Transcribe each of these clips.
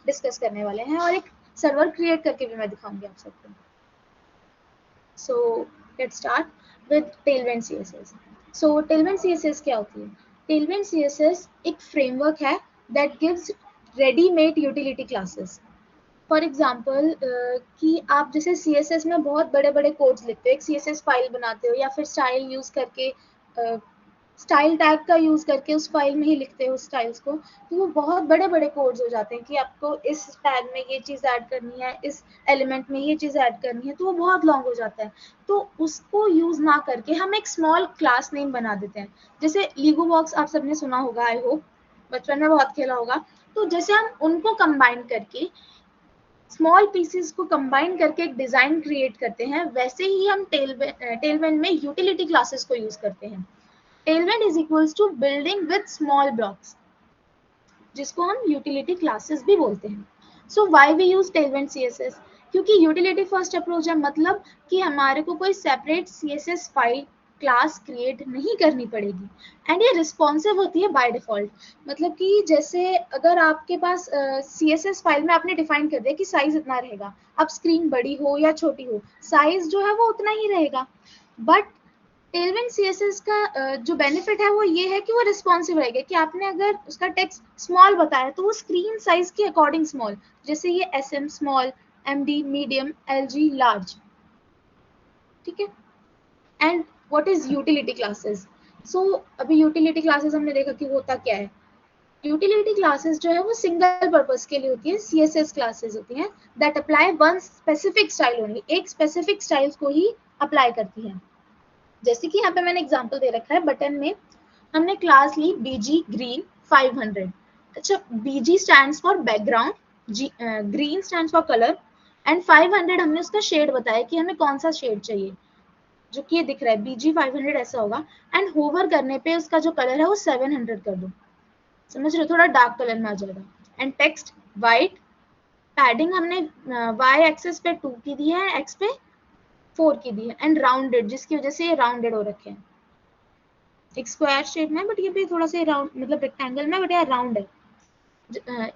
Discuss करने वाले हैं और एक सर्वर क्रिएट करके भी मैं दिखाऊंगी आप सबको। So let's start with Tailwind CSS. So Tailwind CSS क्या होती है? टेलविंड सीएसएस एक फ्रेमवर्क है that gives readymade utility classes. For example कि आप जैसे CSS में बहुत बड़े बड़े कोड्स लिखते हो, एक CSS फाइल बनाते हो या फिर स्टाइल यूज करके स्टाइल टैग का यूज करके उस फाइल में ही लिखते हो स्टाइल्स को, तो वो बहुत बड़े बड़े कोड्स हो जाते हैं कि आपको इस टैग में ये चीज ऐड करनी है, इस एलिमेंट में ये चीज ऐड करनी है, तो वो बहुत लॉन्ग हो जाता है। तो उसको यूज ना करके हम एक स्मॉल क्लास नेम बना देते हैं। जैसे लीगो बॉक्स आप सबने सुना होगा, आई होप बचपन में बहुत खेला होगा। तो जैसे हम उनको कंबाइन करके स्मॉल पीसेस को कंबाइन करके एक डिजाइन क्रिएट करते हैं, वैसे ही हम टेलविंड में यूटिलिटी क्लासेस को यूज करते हैं। Tailwind is equals to building with small blocks, जिसको हम यूटिलिटी क्लासेस भी बोलते हैं। So why we use Tailwind CSS? क्योंकि यूटिलिटी फर्स्ट अप्रोच है, मतलब कि हमारे को कोई separate CSS file class create नहीं करनी पड़ेगी एंड ये रिस्पॉन्सिव होती है बाय डिफॉल्ट। मतलब कि जैसे अगर आपके पास CSS फाइल में आपने डिफाइन कर दिया कि साइज इतना रहेगा, अब स्क्रीन बड़ी हो या छोटी हो, साइज जो है वो उतना ही रहेगा। बट टेलविंड सीएसएस का जो बेनिफिट है वो ये है कि वो रिस्पॉन्सिव रहेगा, कि आपने अगर उसका टेक्स्ट स्मॉल बताया तो वो स्क्रीन साइज के अकॉर्डिंग स्मॉल, जैसे ये SM small, MD medium, LG large, ठीक है। And what is utility classes? So अभी यूटिलिटी क्लासेस हमने देखा कि होता क्या है। यूटिलिटी क्लासेस जो है वो सिंगल पर्पस के लिए होती है, CSS क्लासेस होती हैं that apply one specific style only, एक स्पेसिफिक स्टाइल को ही अप्लाई करती है। जैसे कि यहाँ पे मैंने एग्जांपल दे रखा है, बटन में हमने क्लास ली BG ग्रीन 500। अच्छा, BG stands for background, green stands for colour and 500 हमने उसका शेड बताया कि हमें कौन सा शेड चाहिए, जो कि ये दिख रहा है BG 500 ऐसा होगा। एंड होवर करने पे उसका जो कलर है वो 700 कर दो, समझ रहे हो, थोड़ा डार्क कलर में आ जाएगा। एंड टेक्स्ट वाइट, पैडिंग हमने Y एक्सेस पे 2 की दी है, X पे 4 की दी है, एंड राउंडेड, जिसकी वजह से ये राउंडेड हो रखे हैं। एक स्क्वायर शेप में बट ये भी थोड़ा सा राउंड, मतलब रेक्टेंगल में, बट यार राउंड है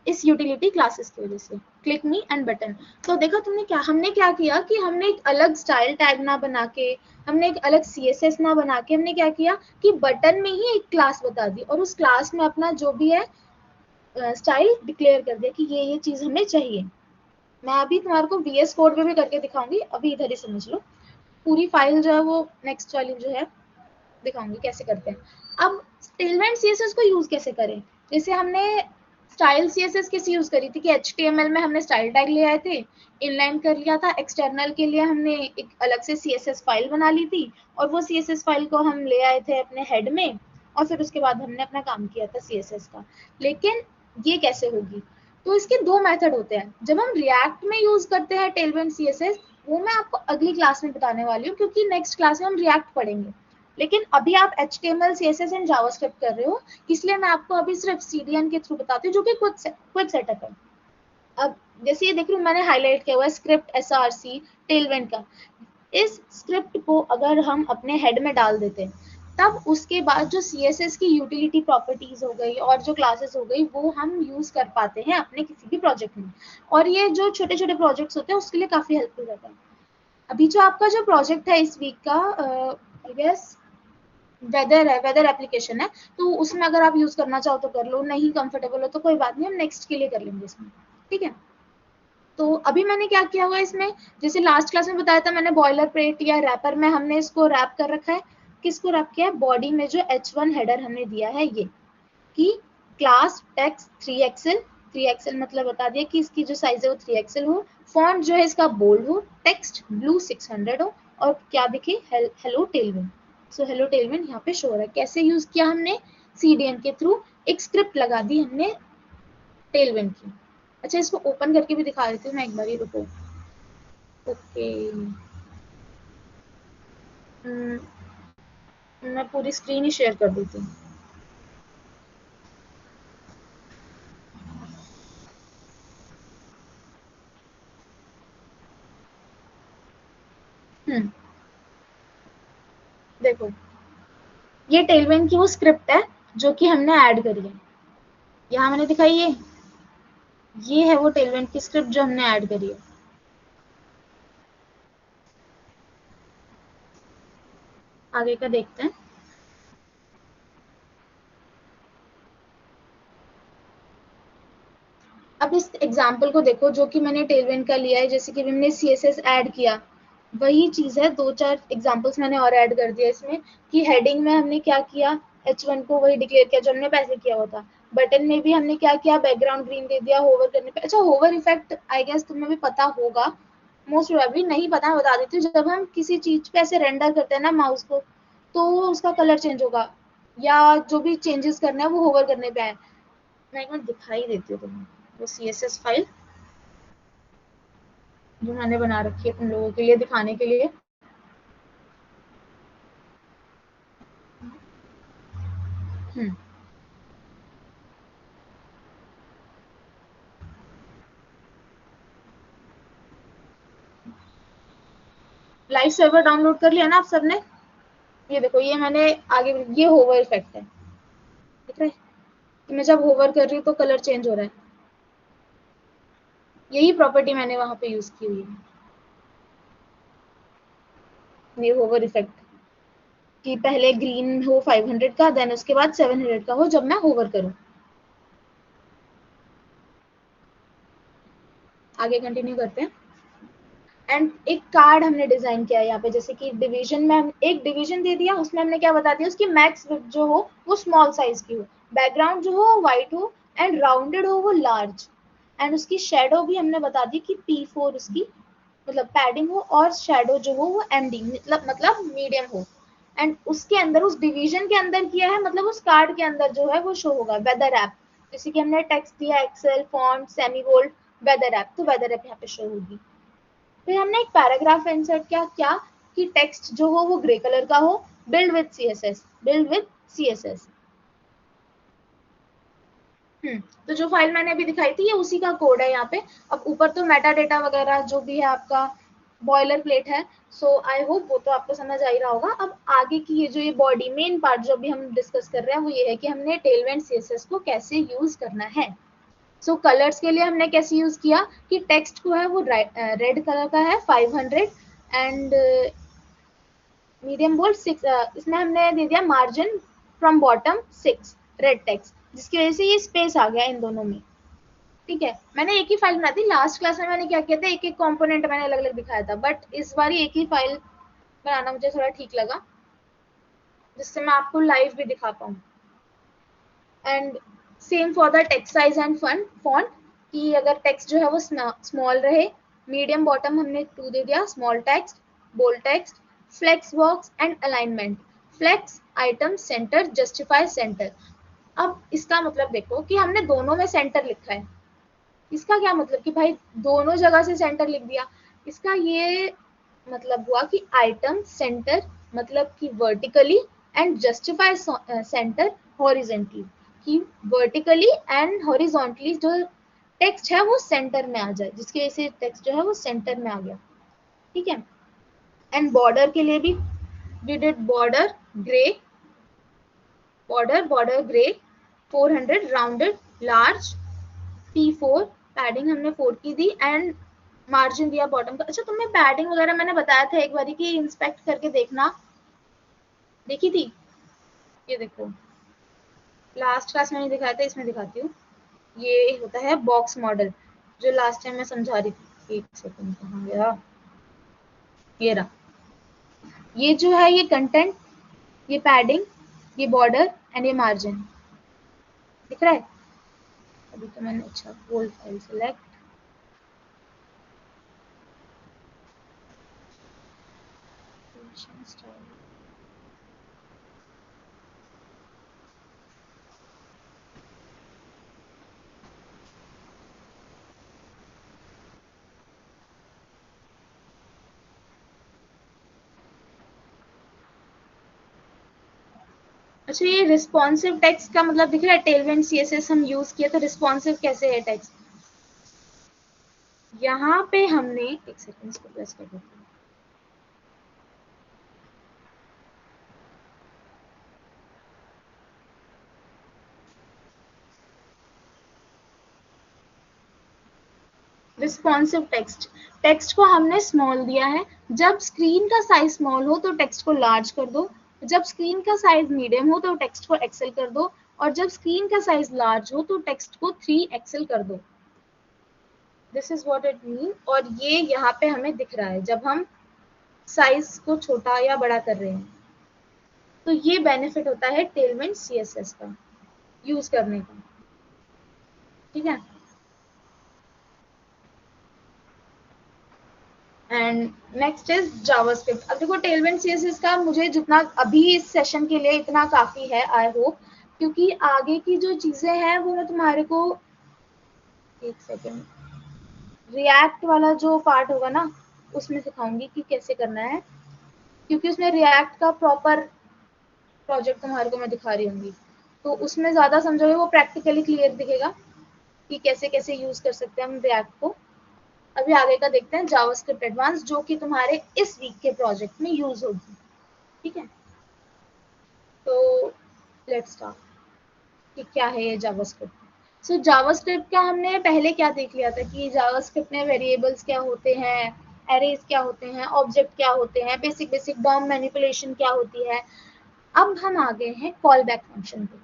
इस यूटिलिटी क्लासेस की वजह से। क्लिक मी एंड बटन, तो देखा तुमने क्या, हमने क्या किया कि हमने एक अलग स्टाइल टैग ना बना के, हमने एक अलग CSS ना बना के, हमने क्या किया कि बटन में ही एक क्लास बता दी और उस क्लास में अपना जो भी है स्टाइल डिक्लेयर कर दिया कि ये चीज हमें चाहिए। मैं अभी तुम्हारे को VS कोड पे भी करके दिखाऊंगी, अभी इधर ही समझ लो। पूरी फाइल जो है वो नेक्स्ट वाली जो है दिखाऊंगी कैसे करते हैं। अब टेलविंड CSS को यूज कैसे करें? जैसे हमने स्टाइल CSS कैसे यूज करी थी कि HTML में हमने स्टाइल टैग ले आए थे, इनलाइन कर लिया था, एक्सटर्नल के लिए हमने एक अलग से CSS फाइल बना ली थी और वो CSS फाइल को हम ले आए थे अपने हेड में और फिर उसके बाद हमने अपना काम किया था CSS का। लेकिन ये कैसे होगी? तो इसके दो मेथड होते हैं। जब हम रिएक्ट में यूज करते हैं टेलविंड CSS, वो मैं आपको अगली क्लास में बताने वाली हूँ, क्योंकि नेक्स्ट क्लास में हम रिएक्ट पढ़ेंगे। लेकिन अभी आप HTML CSS एंड जावास्क्रिप्ट कर रहे हो, इसलिए मैं आपको अभी सिर्फ CDN के थ्रू बताती हूँ, जो कि क्विक सेटअप है। अब जैसे ये देख रही हूँ मैंने हाईलाइट किया हुआ है स्क्रिप्ट SRC टेलविंड का। इस स्क्रिप्ट को अगर हम अपने हेड में डाल देते हैं, तब उसके बाद जो CSS की यूटिलिटी प्रॉपर्टीज हो गई और जो क्लासेस हो गई, वो हम यूज कर पाते हैं अपने किसी भी प्रोजेक्ट में। और ये जो छोटे छोटे प्रोजेक्ट्स होते हैं उसके लिए काफी हेल्पफुल रहता है। अभी जो आपका जो प्रोजेक्ट है इस वीक का, आई गेस वेदर है, वेदर एप्लीकेशन है, तो उसमें अगर आप यूज करना चाहो तो कर लो, नहीं कंफर्टेबल हो तो कोई बात नहीं, हम नेक्स्ट के लिए कर लेंगे इसमें, ठीक है। तो अभी मैंने क्या किया हुआ इसमें, जैसे लास्ट क्लास में बताया था मैंने, बॉयलर प्लेट या रैपर में हमने इसको रैप कर रखा है। किसको रैप किया है? बॉडी में जो H1 हेडर हमने दिया है ये, कि क्लास टेक्स्ट 3XL, 3XL मतलब बता दिया कि इसकी जो साइज है वो 3XL हो, फॉन्ट जो है इसका बोल्ड हो, टेक्स्ट ब्लू 600 हो, और क्या दिखे, hello Tailwind. So hello Tailwind यहाँ पे शो हो रहा है। कैसे यूज किया हमने? CDN के थ्रू एक स्क्रिप्ट लगा दी हमने टेलविंड की। अच्छा, इसको ओपन करके भी दिखा देती हूँ मैं एक बार, रुको। ओके, मैं पूरी स्क्रीन ही शेयर कर देती हूँ। देखो, ये टेलविंड की वो स्क्रिप्ट है जो कि हमने ऐड करी है। यहाँ मैंने दिखाई है, ये है वो टेलविंड की स्क्रिप्ट जो हमने ऐड करी है। आगे का देखते हैं। अब इस एग्जाम्पल को देखो जो कि मैंने टेलविंड का लिया है, जैसे कि हमने CSS ऐड किया, वही चीज है, दो चार एग्जाम्पल्स मैंने और ऐड कर दिया इसमें। कि हेडिंग में हमने क्या किया, H1 को वही डिक्लेयर किया जो हमने पहले किया हुआ था। बटन में भी हमने क्या किया, बैकग्राउंड ग्रीन दे दिया होवर करने पे। अच्छा, होवर इफेक्ट आई गेस तुम्हें भी पता होगा, मोस्ट प्रोबेबली नहीं पता, बता देती हूँ। जब हम किसी चीज पे ऐसे रेंडर करते हैं ना माउस को, तो उसका कलर चेंज होगा, या जो भी चेंजेस करना है वो होवर करने पे है। मैं एक मिनट दिखाई देती हूँ तुम्हें वो CSS फाइल जो मैंने बना रखी है तुम लोगों के लिए दिखाने के लिए। हम्म लाइव सर्वर डाउनलोड कर लिया ना आप सबने? ये देखो, ये मैंने आगे, ये होवर इफेक्ट है, दिख रहा है कि मैं जब होवर कर रही हूँ तो कलर चेंज हो रहा है। यही प्रॉपर्टी मैंने वहां पे यूज की हुई है, ये होवर इफेक्ट, कि पहले ग्रीन हो 500 का, देन उसके बाद 700 का हो जब मैं होवर करूँ। आगे कंटिन्यू करते हैं। एंड एक कार्ड हमने डिजाइन किया है यहाँ पे, जैसे कि डिवीजन में हम एक डिवीजन दे दिया, उसमें हमने क्या बता दिया, उसकी मैक्स विड्थ जो हो वो स्मॉल साइज की हो, बैकग्राउंड जो हो वाइट हो, एंड राउंडेड हो वो लार्ज, एंड उसकी शेडो भी हमने बता दी कि P4 उसकी मतलब पैडिंग हो, और शेडो जो हो वो MD मतलब मीडियम हो। एंड उसके अंदर, उस डिवीजन के अंदर किया है, मतलब उस कार्ड के अंदर जो है वो शो होगा वेदर ऐप। जैसे कि हमने टेक्स्ट दिया XL font semi bold weather app, तो वेदर ऐप यहाँ पे शो होगी। फिर हमने एक पैराग्राफ इंसर्ट किया, क्या कि टेक्स्ट जो हो वो ग्रे कलर का हो, build with CSS, build with CSS। तो जो फाइल मैंने अभी दिखाई थी ये उसी का कोड है यहाँ पे। अब ऊपर तो मेटा डेटा वगैरह जो भी है आपका बॉयलर प्लेट है। सो आई होप वो तो आपको समझ आ ही रहा होगा। अब आगे की ये जो ये बॉडी मेन पार्ट जो भी हम डिस्कस कर रहे हैं वो ये है कि हमने टेलविंड CSS को कैसे यूज करना है। सो कलर्स के लिए हमने कैसे यूज किया कि टेक्स्ट को है वो रेड कलर का है 500, एंड मीडियम बोल्ड 6, इसमें हमने दे दिया margin from bottom 6 red text, जिसकी वजह से ये स्पेस आ गया इन दोनों में। ठीक है, मैंने एक ही फाइल बनाई थी, लास्ट क्लास में मैंने क्या किया था, एक एक कंपोनेंट मैंने अलग अलग दिखाया था, बट इस बार एक ही फाइल बनाना मुझे थोड़ा ठीक लगा, जिससे मैं आपको लाइव भी दिखा पाऊँ। And same for the text size and fun font, कि अगर टेक्स्ट जो है वो स्मॉल रहे, मीडियम बॉटम हमने 2 दे दिया, small text, bold text, flex box and alignment, flex item centre justify centre. अब इसका मतलब देखो कि हमने दोनों में सेंटर लिखा है। इसका क्या मतलब कि भाई दोनों जगह से सेंटर लिख दिया। इसका ये मतलब हुआ कि आइटम सेंटर मतलब कि vertically, and justify centre horizontally, कि वर्टिकली एंड हॉरिजॉन्टली जो टेक्स्ट है वो सेंटर में आ जाए, जिसकी वजह से टेक्स्ट जो है वो सेंटर में आ गया। ठीक है। एंड बॉर्डर के लिए भी we did border grey, border grey 400 rounded large, P4 padding हमने 4 की दी, एंड मार्जिन दिया बॉटम का। अच्छा, तुम्हें पैडिंग वगैरह मैंने बताया था एक बारी कि इंस्पेक्ट करके देखना, देखी थी? ये देखो, लास्ट क्लास मैंने दिखाया था, इसमें दिखाती हूँ। ये होता है बॉक्स मॉडल, जो लास्ट टाइम मैं समझा रही थी। एक सेकंड, कहाँ गया, ये रहा। ये जो है ये कंटेंट, ये पैडिंग, ये बॉर्डर एंड ये मार्जिन, दिख रहा है? अभी तो मैंने, अच्छा, होल फाइल सेलेक्ट, अच्छा, ये रिस्पॉन्सिव टेक्स्ट का मतलब दिख रहा है, टेलविंड CSS हम यूज किए तो रिस्पॉन्सिव कैसे है टेक्स्ट। यहाँ पे हमने, एक सेकंड इसको प्रेस कर देते हैं। रिस्पॉन्सिव टेक्स्ट, टेक्स्ट को हमने स्मॉल दिया है, जब स्क्रीन का साइज स्मॉल हो तो टेक्स्ट को लार्ज कर दो, जब स्क्रीन का साइज मीडियम हो तो टेक्स्ट को एक्सेल कर दो, और जब स्क्रीन का साइज लार्ज हो तो टेक्स्ट को 3 एक्सेल कर दो। This is what it mean, और ये यहाँ पे हमें दिख रहा है जब हम साइज को छोटा या बड़ा कर रहे हैं। तो ये बेनिफिट होता है टेलविंड सीएसएस का यूज करने का, ठीक है। And next is JavaScript. अब देखो टेलविंड सीएसएस का मुझे जितना अभी इस सेशन के लिए इतना काफी है, आई होप, क्योंकि आगे की जो चीजें हैं वो मैं तुम्हारे को, एक सेकेंड, रिएक्ट वाला जो पार्ट होगा ना उसमें सिखाऊंगी कि कैसे करना है, क्योंकि उसमें रिएक्ट का प्रॉपर प्रोजेक्ट तुम्हारे को मैं दिखा रही हूँ, तो उसमें ज्यादा समझोगे, वो प्रैक्टिकली क्लियर दिखेगा कि कैसे कैसे यूज कर सकते हैं हम रिएक्ट को। अभी आगे का देखते हैं जावास्क्रिप्ट एडवांस, जो कि तुम्हारे इस वीक के प्रोजेक्ट में यूज होगी, ठीक है। तो लेट्स स्टार्ट कि क्या है ये जावास्क्रिप्ट। सो जावास्क्रिप्ट का हमने पहले क्या देख लिया था कि जावास्क्रिप्ट में वेरिएबल्स क्या होते हैं, एरेज क्या होते हैं, ऑब्जेक्ट क्या होते हैं, बेसिक बेसिक डॉम मैनिपुलेशन क्या होती है। अब हम आ गए हैं कॉल बैक फंक्शन पे।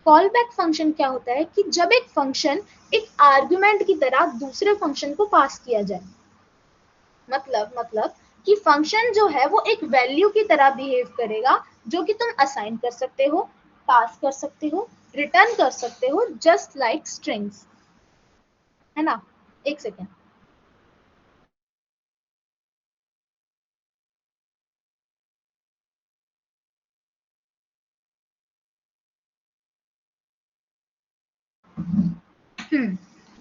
कॉल बैक फंक्शन क्या होता है कि जब एक फंक्शन एक आर्गुमेंट की तरह दूसरे फंक्शन को पास किया जाए, मतलब कि फंक्शन जो है वो एक वैल्यू की तरह बिहेव करेगा, जो कि तुम असाइन कर सकते हो, पास कर सकते हो, रिटर्न कर सकते हो, जस्ट लाइक स्ट्रिंग्स, है ना। एक सेकेंड।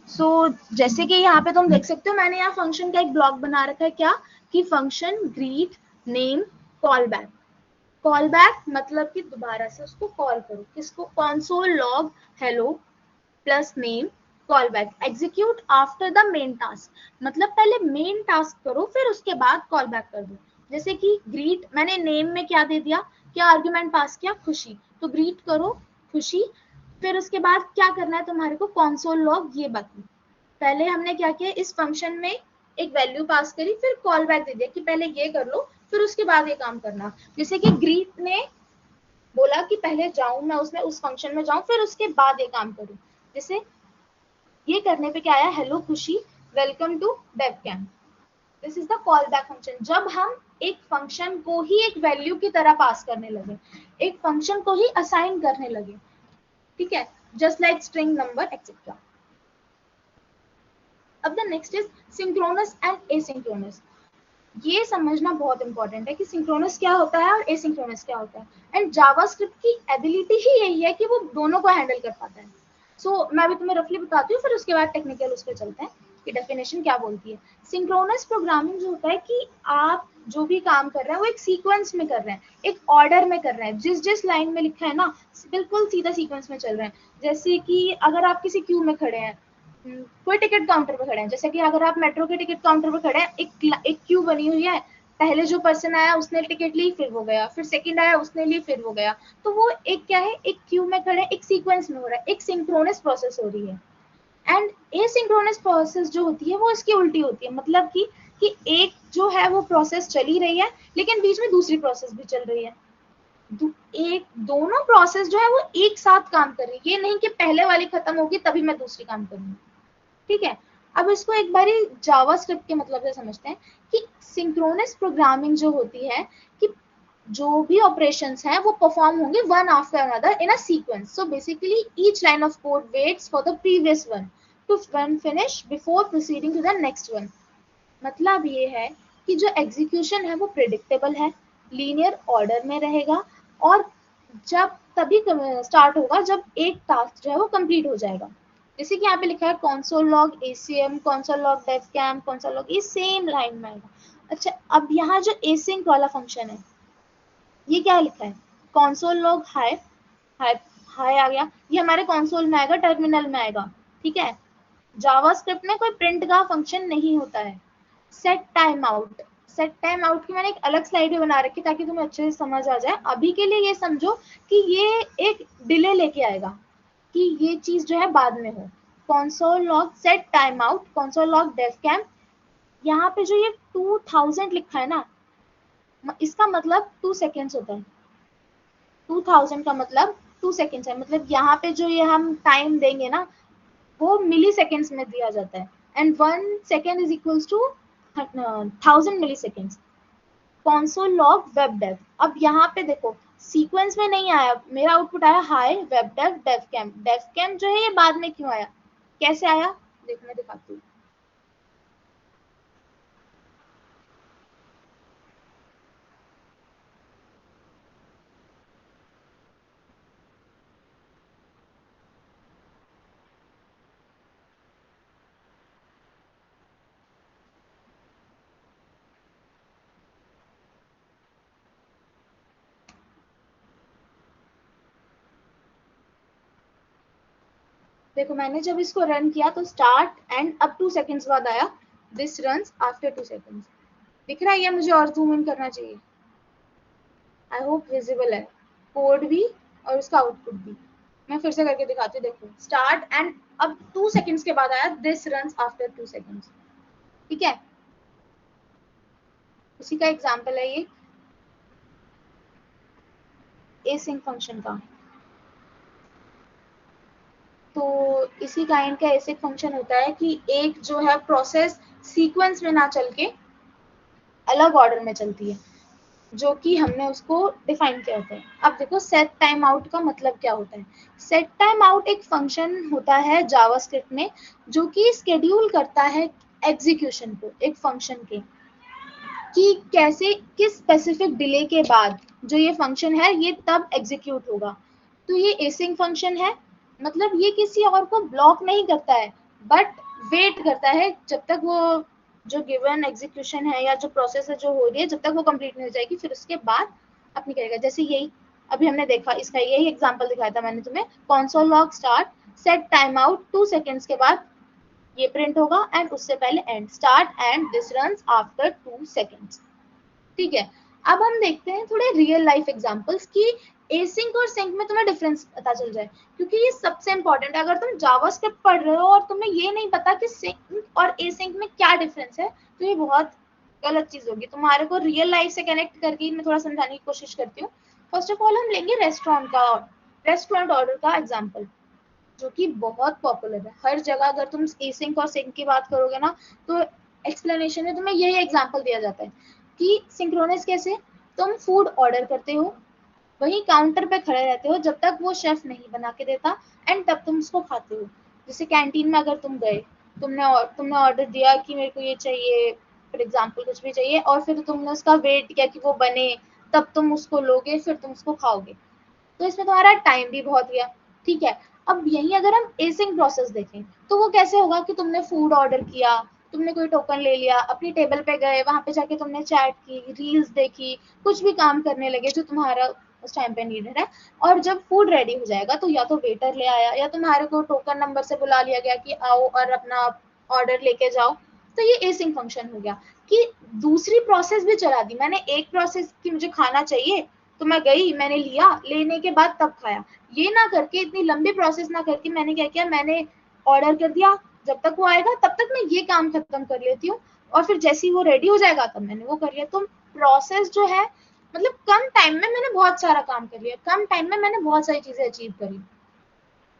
सो जैसे कि यहाँ पे तुम देख सकते हो, मैंने यहाँ फंक्शन का एक ब्लॉक बना रखा है, क्या कि function greet name call back. Call back मतलब कि दोबारा से उसको कॉल करो, किसको, console log hello plus name call back, execute after the main task, मतलब पहले मेन टास्क करो फिर उसके बाद कॉल बैक कर दो। जैसे कि ग्रीट, मैंने नेम में क्या दे दिया, क्या आर्ग्यूमेंट पास किया, खुशी, तो ग्रीट करो खुशी, फिर उसके बाद क्या करना है तुम्हारे को, console log ये बाकी। पहले हमने क्या किया, इस फंक्शन में एक वैल्यू पास करी, फिर कॉल बैक दे दिया कि पहले ये कर लो फिर उसके बाद ये काम करना। जैसे कि ग्रीट ने बोला कि पहले जाऊं मैं उसमें उस फंक्शन में जाऊं फिर उसके बाद ये काम करूं, जैसे ये करने पे क्या आया, hello Khushi welcome to Dev camp. This is the callback function, जब हम एक फंक्शन को ही एक वैल्यू की तरह पास करने लगे, एक फंक्शन को ही असाइन करने लगे, ठीक है, just like string number etcetera. अब the next is synchronous and asynchronous. ये समझना बहुत इंपॉर्टेंट है कि सिंक्रोनस क्या होता है और एसिंक्रोनस क्या होता है, एंड जावास्क्रिप्ट की एबिलिटी ही यही है कि वो दोनों को हैंडल कर पाता है। मैं अभी तुम्हें रफली बताती हूँ, फिर उसके बाद टेक्निकल उस पर चलते हैं कि डेफिनेशन क्या बोलती है। सिंक्रोनस प्रोग्रामिंग जो होता है कि आप जो भी काम कर रहे हैं वो एक सीक्वेंस में कर रहे हैं, एक ऑर्डर में कर रहे हैं, जिस जिस लाइन में लिखा है ना बिल्कुल सीधा सीक्वेंस में चल रहे हैं। जैसे कि अगर आप किसी क्यू में खड़े हैं, कोई टिकट काउंटर पे खड़े हैं, जैसे कि अगर आप मेट्रो के टिकट काउंटर पे खड़े हैं, एक क्यू बनी हुई है, पहले जो पर्सन आया उसने टिकट ली फिर वो गया, फिर सेकंड आया उसने ली फिर वो गया, तो वो एक क्या है, एक क्यू में खड़े, एक सीक्वेंस में हो रहा है, एक सिंक्रोनस प्रोसेस हो रही है। एंड एसिंक्रोनस प्रोसेस जो होती है वो इसकी उल्टी होती है, मतलब कि एक जो है वो प्रोसेस चल ही रही है लेकिन बीच में दूसरी प्रोसेस भी चल रही है, एक दोनों प्रोसेस जो है वो एक साथ काम कर रही है, ये नहीं कि पहले वाली खत्म होगी तभी मैं दूसरी काम करूंगी, ठीक है। अब इसको एक बारी जावास्क्रिप्ट के मतलब से समझते हैं कि सिंक्रोनस प्रोग्रामिंग जो होती है कि जो भी ऑपरेशंस हैं वो परफॉर्म होंगे one after another in a sequence, so basically each line of code waits for the previous one to finish before proceeding to the next one. मतलब ये है कि जो एग्जीक्यूशन है वो प्रिडिक्टेबल है, लीनियर ऑर्डर में रहेगा, और जब तभी स्टार्ट होगा जब एक टास्क जो है वो कंप्लीट हो जाएगा। जैसे कि यहाँ पे लिखा है console log acm, console log devcam, console log, ये सेम लाइन में आएगा। अच्छा, अब यहाँ जो async वाला फंक्शन है ये क्या लिखा है, console log हाय, हाय हाय आ गया, ये हमारे console में आएगा, टर्मिनल में आएगा, ठीक है। जावास्क्रिप्ट में कोई प्रिंट का फंक्शन नहीं होता है। Set time out, set time out की मैंने एक अलग स्लाइड भी बना रखी ताकि तुम्हें अच्छे से समझ आ जाए, अभी के लिए ये समझो कि ये एक डिले लेके आएगा कि ये चीज जो है बाद में हो, console log set timeout console log devcam, यहाँ पे जो ये 2000 लिखा है ना, इसका मतलब 2 सेकेंड्स होता है। 2000 का मतलब 2 सेकेंड्स है, मतलब यहाँ पे जो ये हम टाइम देंगे ना वो मिली सेकेंड्स में दिया जाता है, and 1 second is equals to 1000 milliseconds. Console log web dev, अब यहाँ पे देखो सीक्वेंस में नहीं आया, मेरा आउटपुट आया हाई वेब डेव डेवकैम। डेवकैम जो है ये बाद में क्यों आया, कैसे आया, देखो मैं दिखाती हूँ। देखो मैंने जब इसको रन किया तो स्टार्ट एंड अब 2 सेकेंड्स बाद आया दिस रन्स आफ्टर 2 सेकेंड्स। दिख रहा है, ये मुझे और जूम इन करना चाहिए। आई होप विजिबल है कोड भी और उसका आउटपुट भी। मैं फिर से करके दिखाती हूँ, देखो स्टार्ट एंड अब 2 सेकेंड्स के बाद आया दिस रन्स आफ्टर 2 सेकेंड्स। ठीक है, उसी का एग्जांपल है ये एसिंक फंक्शन का। तो इसी काइंड का एसिंक फंक्शन होता है कि एक जो है प्रोसेस सीक्वेंस में ना चल के अलग ऑर्डर में चलती है, जो कि हमने उसको डिफाइन किया होता है। अब देखो सेट टाइम आउट का मतलब क्या होता है। सेट टाइम आउट एक फंक्शन होता है जावास्क्रिप्ट में जो कि शेड्यूल करता है एग्जीक्यूशन को एक फंक्शन के, कि कैसे किस स्पेसिफिक डिले के बाद जो ये फंक्शन है ये तब एग्जीक्यूट होगा। तो ये एसिंक फंक्शन है, मतलब ये किसी और को ब्लॉक नहीं करता है बट वेट करता है जब तक वो जो गिवन एग्जीक्यूशन है या जो प्रोसेस है जो हो रही है जब तक वो कंप्लीट नहीं हो जाएगी, फिर उसके बाद अपनी करेगा। जैसे यही अभी हमने देखा, इसका यही एग्जांपल दिखाया था मैंने तुम्हें, console log start set time out 2 seconds के बाद ये प्रिंट होगा एंड उससे पहले and start and this runs after 2 seconds. ठीक है, अब हम देखते हैं थोड़े रियल लाइफ एग्जांपल्स की एसिंक और सिंक में तुम्हें डिफरेंस पता चल जाए, क्योंकि ये सबसे इंपॉर्टेंट है। अगर तुम जावास्क्रिप्ट पढ़ रहे हो और तुम्हें ये नहीं पता कि सिंक और एसिंक में क्या डिफरेंस है तो ये बहुत गलत चीज होगी। तुम्हारे को रियल लाइफ से कनेक्ट करके मैं थोड़ा समझाने की कोशिश करती हूँ। फर्स्ट ऑफ ऑल हम लेंगे रेस्टोरेंट ऑर्डर का एग्जाम्पल, जो कि बहुत पॉपुलर है हर जगह। अगर तुम एसिंक और सिंक की बात करोगे ना तो एक्सप्लेनेशन में तुम्हें यही एग्जांपल दिया जाता है कि सिंक्रोनस कैसे, तुम फूड ऑर्डर करते हो, वहीं काउंटर पे खड़े रहते हो जब तक वो शेफ नहीं बना के देता एंड तब तुम उसको खाते हो। जैसे कैंटीन में अगर तुम गए, तुमने ऑर्डर दिया कि मेरे को ये चाहिए, फॉर एग्जाम्पल कुछ भी चाहिए, और फिर तुमने उसका वेट किया कि वो बने, तब तुम उसको लोगे, फिर तुम उसको खाओगे। तो इसमें तुम्हारा टाइम भी बहुत गया। ठीक है, अब यही अगर हम एसिंक प्रोसेस देखें तो वो कैसे होगा कि तुमने फूड ऑर्डर किया, तुमने कोई टोकन ले लिया, अपनी टेबल पे गए, वहां पे जाके तुमने चैट की, रील्स देखी, कुछ भी काम करने लगे जो तुम्हारा उस टाइम पे नीडेड है, और जब फूड रेडी हो जाएगा तो या तो वेटर ले आया या तुम्हारे को टोकन नंबर से बुला लिया गया कि आओ और अपना ऑर्डर लेके जाओ। तो ये एसिंक फंक्शन हो गया कि दूसरी प्रोसेस भी चला दी। मैंने एक प्रोसेस की मुझे खाना चाहिए तो मैं गई, मैंने लिया, लेने के बाद तब खाया, ये ना करके इतनी लंबी प्रोसेस ना करके मैंने क्या किया, मैंने ऑर्डर कर दिया, जब तक वो आएगा तब तक मैं ये काम खत्म कर लेती हूँ, और फिर जैसे ही वो रेडी हो जाएगा तब मैंने वो कर लिया। तो प्रोसेस जो है मतलब कम टाइम में मैंने बहुत सारा काम कर लिया, कम टाइम में मैंने बहुत सारी चीजें अचीव करी।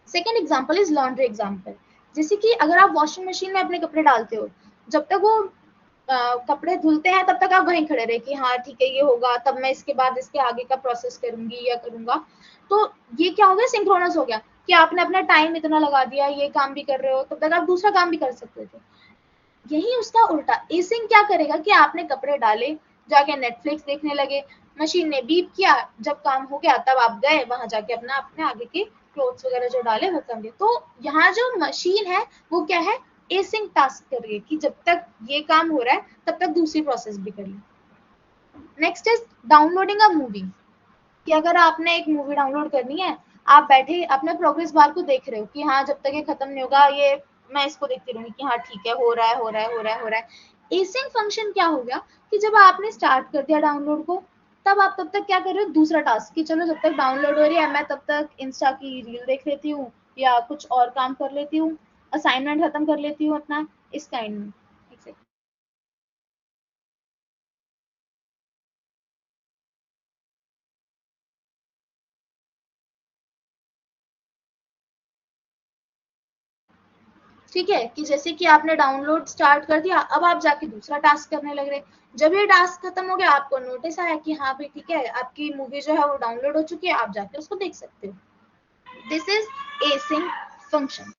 Second example is laundry example. जैसे कि अगर आप वॉशिंग मशीन में अपने कपड़े डालते हो, जब तक वो कपड़े धुलते हैं तब तक आप वहीं खड़े रहे कि हाँ ठीक है ये होगा, तब मैं इसके बाद इसके आगे का प्रोसेस करूंगी या करूंगा। तो ये क्या हो गया, सिंक्रोनस हो गया कि आपने अपना टाइम इतना लगा दिया, ये काम भी कर रहे हो, तब तक आप दूसरा काम भी कर सकते थे। यही उसका उल्टा एसिंक क्या करेगा कि आपने कपड़े डाले, जाके नेटफ्लिक्स देखने लगे, मशीन ने बीप किया, जब काम हो गया तब आप गए वहां जाके अपना अपने आगे के क्लोथ्स वगैरह जो डाले वो कर लिए। तो यहाँ जो मशीन है वो क्या है, एसिंक टास्क कर रही है कि जब तक ये काम हो रहा है तब तक दूसरी प्रोसेस भी कर ली। Next is downloading a movie, कि अगर आपने एक मूवी डाउनलोड करनी है, आप बैठे अपने प्रोग्रेस बार को देख रहे हो कि हाँ जब तक ये खत्म नहीं होगा ये मैं इसको देखती रहूंगी कि हाँ ठीक है हो रहा है हो रहा है हो रहा है हो रहा है। एसिंक फंक्शन क्या हो गया कि जब आपने स्टार्ट कर दिया डाउनलोड को, तब आप तब तक क्या कर रहे हो, दूसरा टास्क कि चलो जब तक डाउनलोड हो रही है मैं तब तक इंस्टा की रील देख लेती हूँ या कुछ और काम कर लेती हूँ, असाइनमेंट खत्म कर लेती हूँ अपना इस काइंड में। ठीक है, कि जैसे कि आपने डाउनलोड स्टार्ट कर दिया, अब आप जाके दूसरा टास्क करने लग रहे। जब ये टास्क खत्म हो गया, आपको नोटिस आया कि हाँ भाई ठीक है, आपकी मूवी जो है वो डाउनलोड हो चुकी है, आप जाके उसको देख सकते हो। This is async function.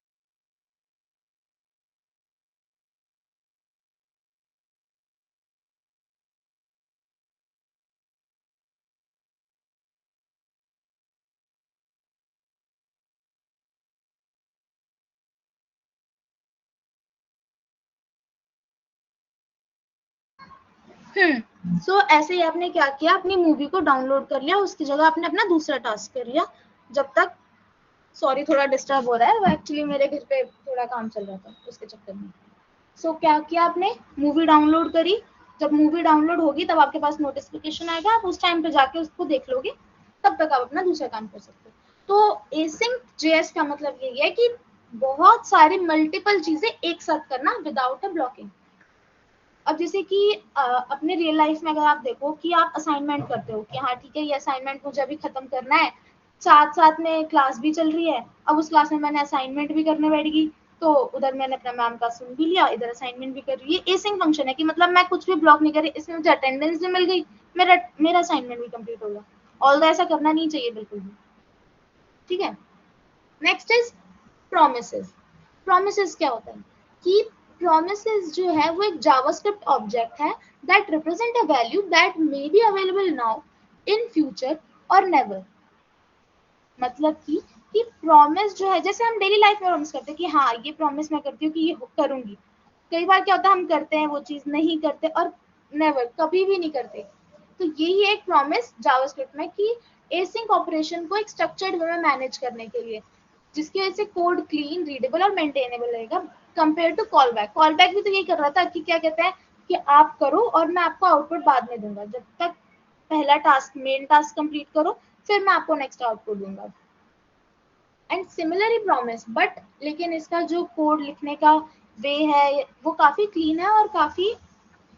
So ऐसे ही आपने क्या किया, अपनी मूवी को डाउनलोड कर लिया, उसकी जगह आपने अपना दूसरा टास्क कर लिया। जब तक, सॉरी थोड़ा डिस्टर्ब हो रहा है, एक्चुअली मेरे घर पे थोड़ा काम चल रहा था उसके चक्कर में। सो क्या किया आपने, मूवी डाउनलोड करी। जब मूवी डाउनलोड होगी तब आपके पास नोटिफिकेशन आएगा, आप उस टाइम पे जाके उसको देख लोगे, तब तक आप अपना दूसरा काम कर सकते हो। तो एसिंक जेएस का मतलब यही है कि बहुत सारी मल्टीपल चीजें एक साथ करना विदाउट अ ब्लॉकिंग। अब जैसे कि अपने रियल लाइफ में अगर आप देखो कि आप असाइनमेंट करते हो कि हाँ ठीक है ये असाइनमेंट मुझे अभी खत्म करना है, साथ साथ में क्लास भी चल रही है, अब उस क्लास में मैंने असाइनमेंट भी करने बैठ गई, तो उधर मैंने अपना मैम का सुन भी लिया, इधर असाइनमेंट भी कर रही है। एसिंक फंक्शन है कि मतलब मैं कुछ भी ब्लॉक नहीं कर रही, इसमें मुझे अटेंडेंस भी मिल गई, मेरा मेरा असाइनमेंट भी कंप्लीट होगा। ऑल ऐसा करना नहीं चाहिए बिल्कुल भी। ठीक है, नेक्स्ट इज प्रोमिसेस। प्रोमिसेस क्या होता है कि प्रोमिसेस जो है वो एक जावास्क्रिप्ट ऑब्जेक्ट है that represent a value that may be available now, in future और नेवर। मतलब कि प्रॉमिस जो है, जैसे हम डेली लाइफ में प्रॉमिस करते हैं कि हाँ ये प्रॉमिस मैं करती हूँ कि ये करूंगी। कई बार क्या होता है, हम करते हैं वो चीज नहीं करते, और नेवर कभी भी नहीं करते। तो यही एक प्रॉमिस जावास्क्रिप्ट में कि एसिंक ऑपरेशन को एक स्ट्रक्चर्ड वे में मैनेज करने के लिए, जिसकी वजह से कोड क्लीन, रीडेबल और मेंटेनेबल रहेगा compare to callback. Callback भी तो यही कर रहा था कि क्या कहते हैं कि आप करो और मैं आपको आउटपुट बाद में दूंगा, जब तक पहला टास्क मेन टास्क कंप्लीट करो, फिर मैं आपको नेक्स्ट आउटपुट दूंगा। एंड सिमिलरली प्रॉमिस, बट लेकिन इसका जो कोड लिखने का वे है वो काफी क्लीन है और काफी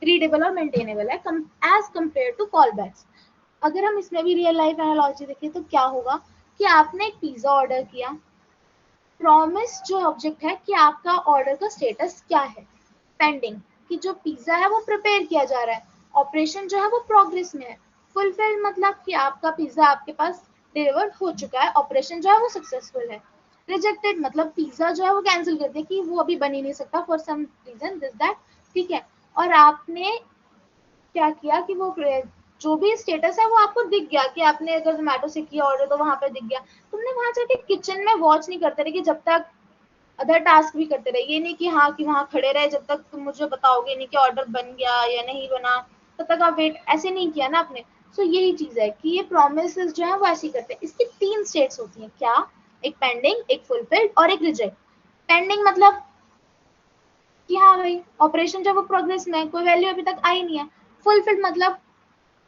रीडेबल और मेंटेनेबल है as compare to callbacks. अगर हम इसमें भी रियल लाइफ एनालॉजी देखें तो क्या होगा कि आपने एक पिज्जा ऑर्डर किया, प्रॉमिस जो ऑब्जेक्ट है कि आपका ऑर्डर का स्टेटस क्या है, पेंडिंग, कि जो पिज्जा है वो प्रिपेयर किया जा रहा है, ऑपरेशन जो है वो प्रोग्रेस में है, फुलफिल मतलब कि आपका पिज्जा आपके पास डिलीवर हो चुका है, ऑपरेशन जो है वो सक्सेसफुल है। रिजेक्टेड मतलब पिज्जा जो है वो कैंसिल कर दिया कि वो अभी बन ही नहीं सकता for some reason this that. ठीक है, और आपने क्या किया कि वो जो भी स्टेटस है वो आपको दिख गया, कि आपने अगर जोमेटो से किया ऑर्डर तो वहां पे दिख गया, तुमने वहां जाके किचन में वॉच नहीं करते रहे कि जब तक अदर टास्क भी करते रहे, ये नहीं कि हाँ कि वहां खड़े रहे जब तक तुम मुझे बताओगे नहीं कि ऑर्डर बन गया या नहीं बना, तब तक आप वेट ऐसे नहीं किया ना आपने। सो यही चीज है कि ये प्रोमिस जो है वो ऐसे करते हैं। इसकी तीन स्टेट्स होती हैं, क्या, एक पेंडिंग, एक फुलफिल्ड और एक रिजेक्ट। पेंडिंग मतलब कि हाँ भाई ऑपरेशन जो वो प्रोग्रेस में, कोई वैल्यू अभी तक आई नहीं है। फुलफिल्ड मतलब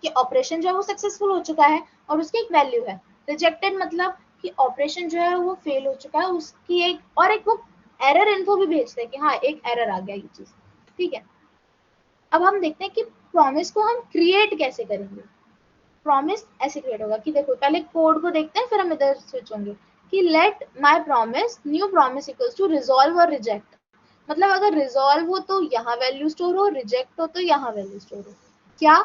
कि ऑपरेशन जो है वो सक्सेसफुल हो चुका है और उसकी एक वैल्यू है। रिजेक्टेड मतलब कि ऑपरेशन जो है वो फेल हो चुका है, उसकी एक और एक वो एरर इन्फो भी भेजते हैं कि हाँ एक एरर आ गया ये चीज। ठीक है, अब हम देखते हैं कि प्रॉमिस को हम क्रिएट कैसे करेंगे। प्रॉमिस ऐसे क्रिएट होगा कि देखो पहले कोड को देखते हैं, फिर हम इधर स्विच होंगे कि let my promise new promise equals to resolve और रिजेक्ट। मतलब अगर रिजॉल्व हो तो यहाँ वैल्यू स्टोर हो, रिजेक्ट हो तो यहाँ वैल्यू स्टोर हो। क्या,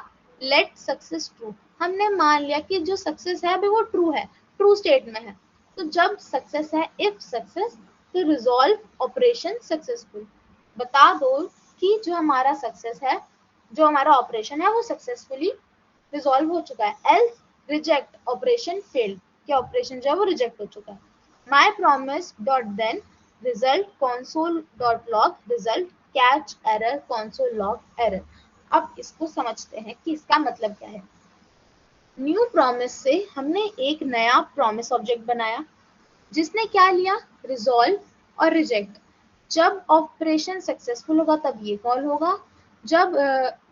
लेट सक्सेस ट्रू, हमने मान लिया कि जो सक्सेस है अभी वो ट्रू है, ट्रू स्टेट में है। तो जब सक्सेस है, इफ सक्सेस, तो रिजॉल्व ऑपरेशन सक्सेसफुल, बता दो कि जो हमारा सक्सेस है, जो हमारा ऑपरेशन है वो सक्सेसफुली रिजॉल्व हो चुका है। एल्स रिजेक्ट, ऑपरेशन फेल्ड, कि ऑपरेशन जो है वो रिजेक्ट हो चुका है। My promise dot then result console dot log result catch error console log error. अब इसको समझते हैं कि इसका मतलब क्या है। न्यू प्रॉमिस से हमने एक नया प्रॉमिस ऑब्जेक्ट बनाया जिसने क्या लिया, रिजॉल्व और रिजेक्ट। जब ऑपरेशन सक्सेसफुल होगा तब ये कॉल होगा, जब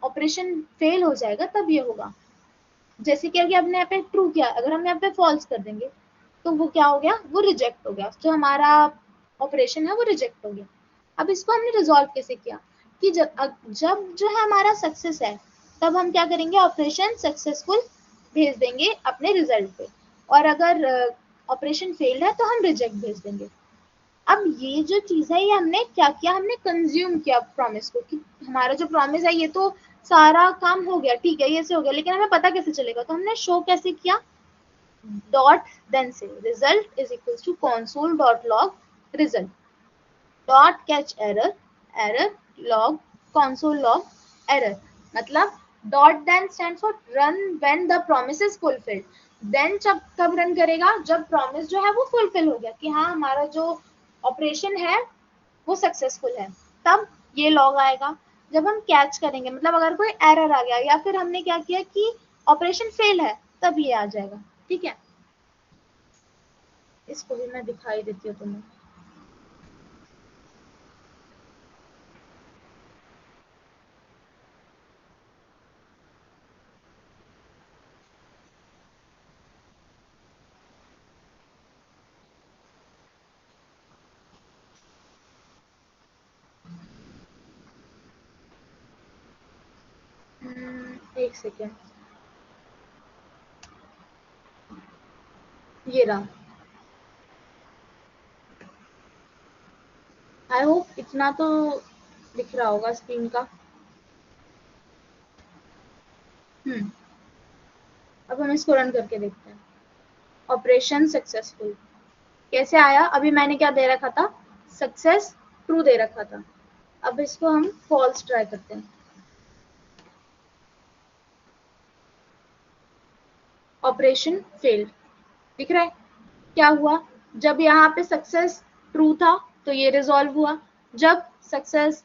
ऑपरेशन फेल हो जाएगा तब ये होगा। जैसे कि अगर हमने यहाँ पे ट्रू किया, अगर हम यहाँ पे फॉल्स कर देंगे तो वो क्या हो गया, वो रिजेक्ट हो गया। जो हमारा ऑपरेशन है वो रिजेक्ट हो गया। अब इसको हमने रिजॉल्व कैसे किया कि जब जो है हमारा सक्सेस है तब हम क्या करेंगे, ऑपरेशन सक्सेसफुल भेज देंगे अपने रिजल्ट पे, और अगर ऑपरेशन फेल्ड है तो हम रिजेक्ट भेज देंगे। अब ये जो चीज है ये हमने क्या किया, हमने कंज्यूम किया प्रॉमिस को कि हमारा जो प्रॉमिस है ये तो सारा काम हो गया, ठीक है ये से हो गया, लेकिन हमें पता कैसे चलेगा, तो हमने शो कैसे किया, डॉट देन से result is equal to console dot log result dot catch error error log console log error. मतलब dot then stand for run when the promise is fulfilled. Then जब कब रन करेगा, जब promise जो है वो fulfil हो गया कि हाँ हमारा जो ऑपरेशन है वो सक्सेसफुल है, तब ये लॉग आएगा। जब हम कैच करेंगे मतलब अगर कोई एरर आ गया या फिर हमने क्या किया कि ऑपरेशन फेल है, तब ये आ जाएगा। ठीक है, इसको भी मैं दिखाई देती हूँ तुम्हें। एक सेकेंड, ये रहा। आई होप इतना तो दिख रहा होगा स्क्रीन का। हम्म अब हम इसको रन करके देखते हैं। ऑपरेशन सक्सेसफुल कैसे आया, अभी मैंने क्या दे रखा था, सक्सेस ट्रू दे रखा था। अब इसको हम फॉल्स ट्राई करते हैं। ऑपरेशन फेल्ड दिख रहा है। क्या हुआ, जब यहाँ पे सक्सेस ट्रू था तो ये रिजॉल्व हुआ, जब सक्सेस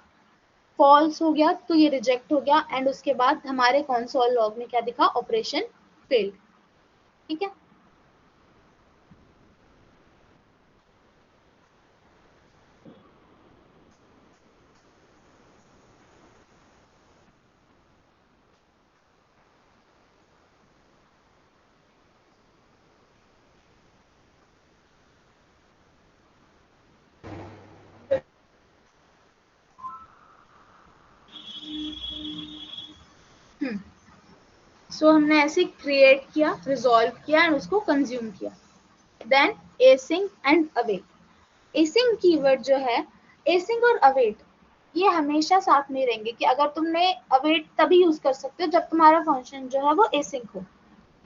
फॉल्स हो गया तो ये रिजेक्ट हो गया, एंड उसके बाद हमारे कंसोल लॉग में क्या दिखा, ऑपरेशन फेल्ड। ठीक है, सो हमने ऐसे क्रिएट किया, रिजॉल्व किया एंड उसको कंज्यूम किया। Then async and await. Async keyword जो है, एसिंग और अवेट ये हमेशा साथ में रहेंगे कि अगर तुमने अवेट तभी यूज कर सकते हो जब तुम्हारा फंक्शन जो है वो एसिंग हो।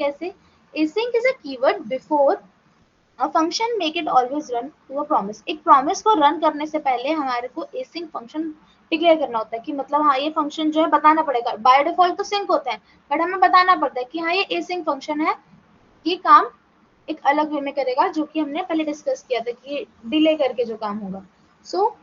कैसे, async is a keyword before a function make it always run to a promise. एक प्रॉमिस को रन करने से पहले हमारे को एसिंग फंक्शन डिक्लेयर करना होता है कि मतलब हाँ ये फंक्शन जो है बताना पड़ेगा। बाय डिफॉल्ट तो सिंक होते हैं बट हमें बताना पड़ता है कि हाँ ये एसिंग फंक्शन है, ये काम एक अलग वे में करेगा, जो कि हमने पहले डिस्कस किया था कि डिले करके जो काम होगा। सो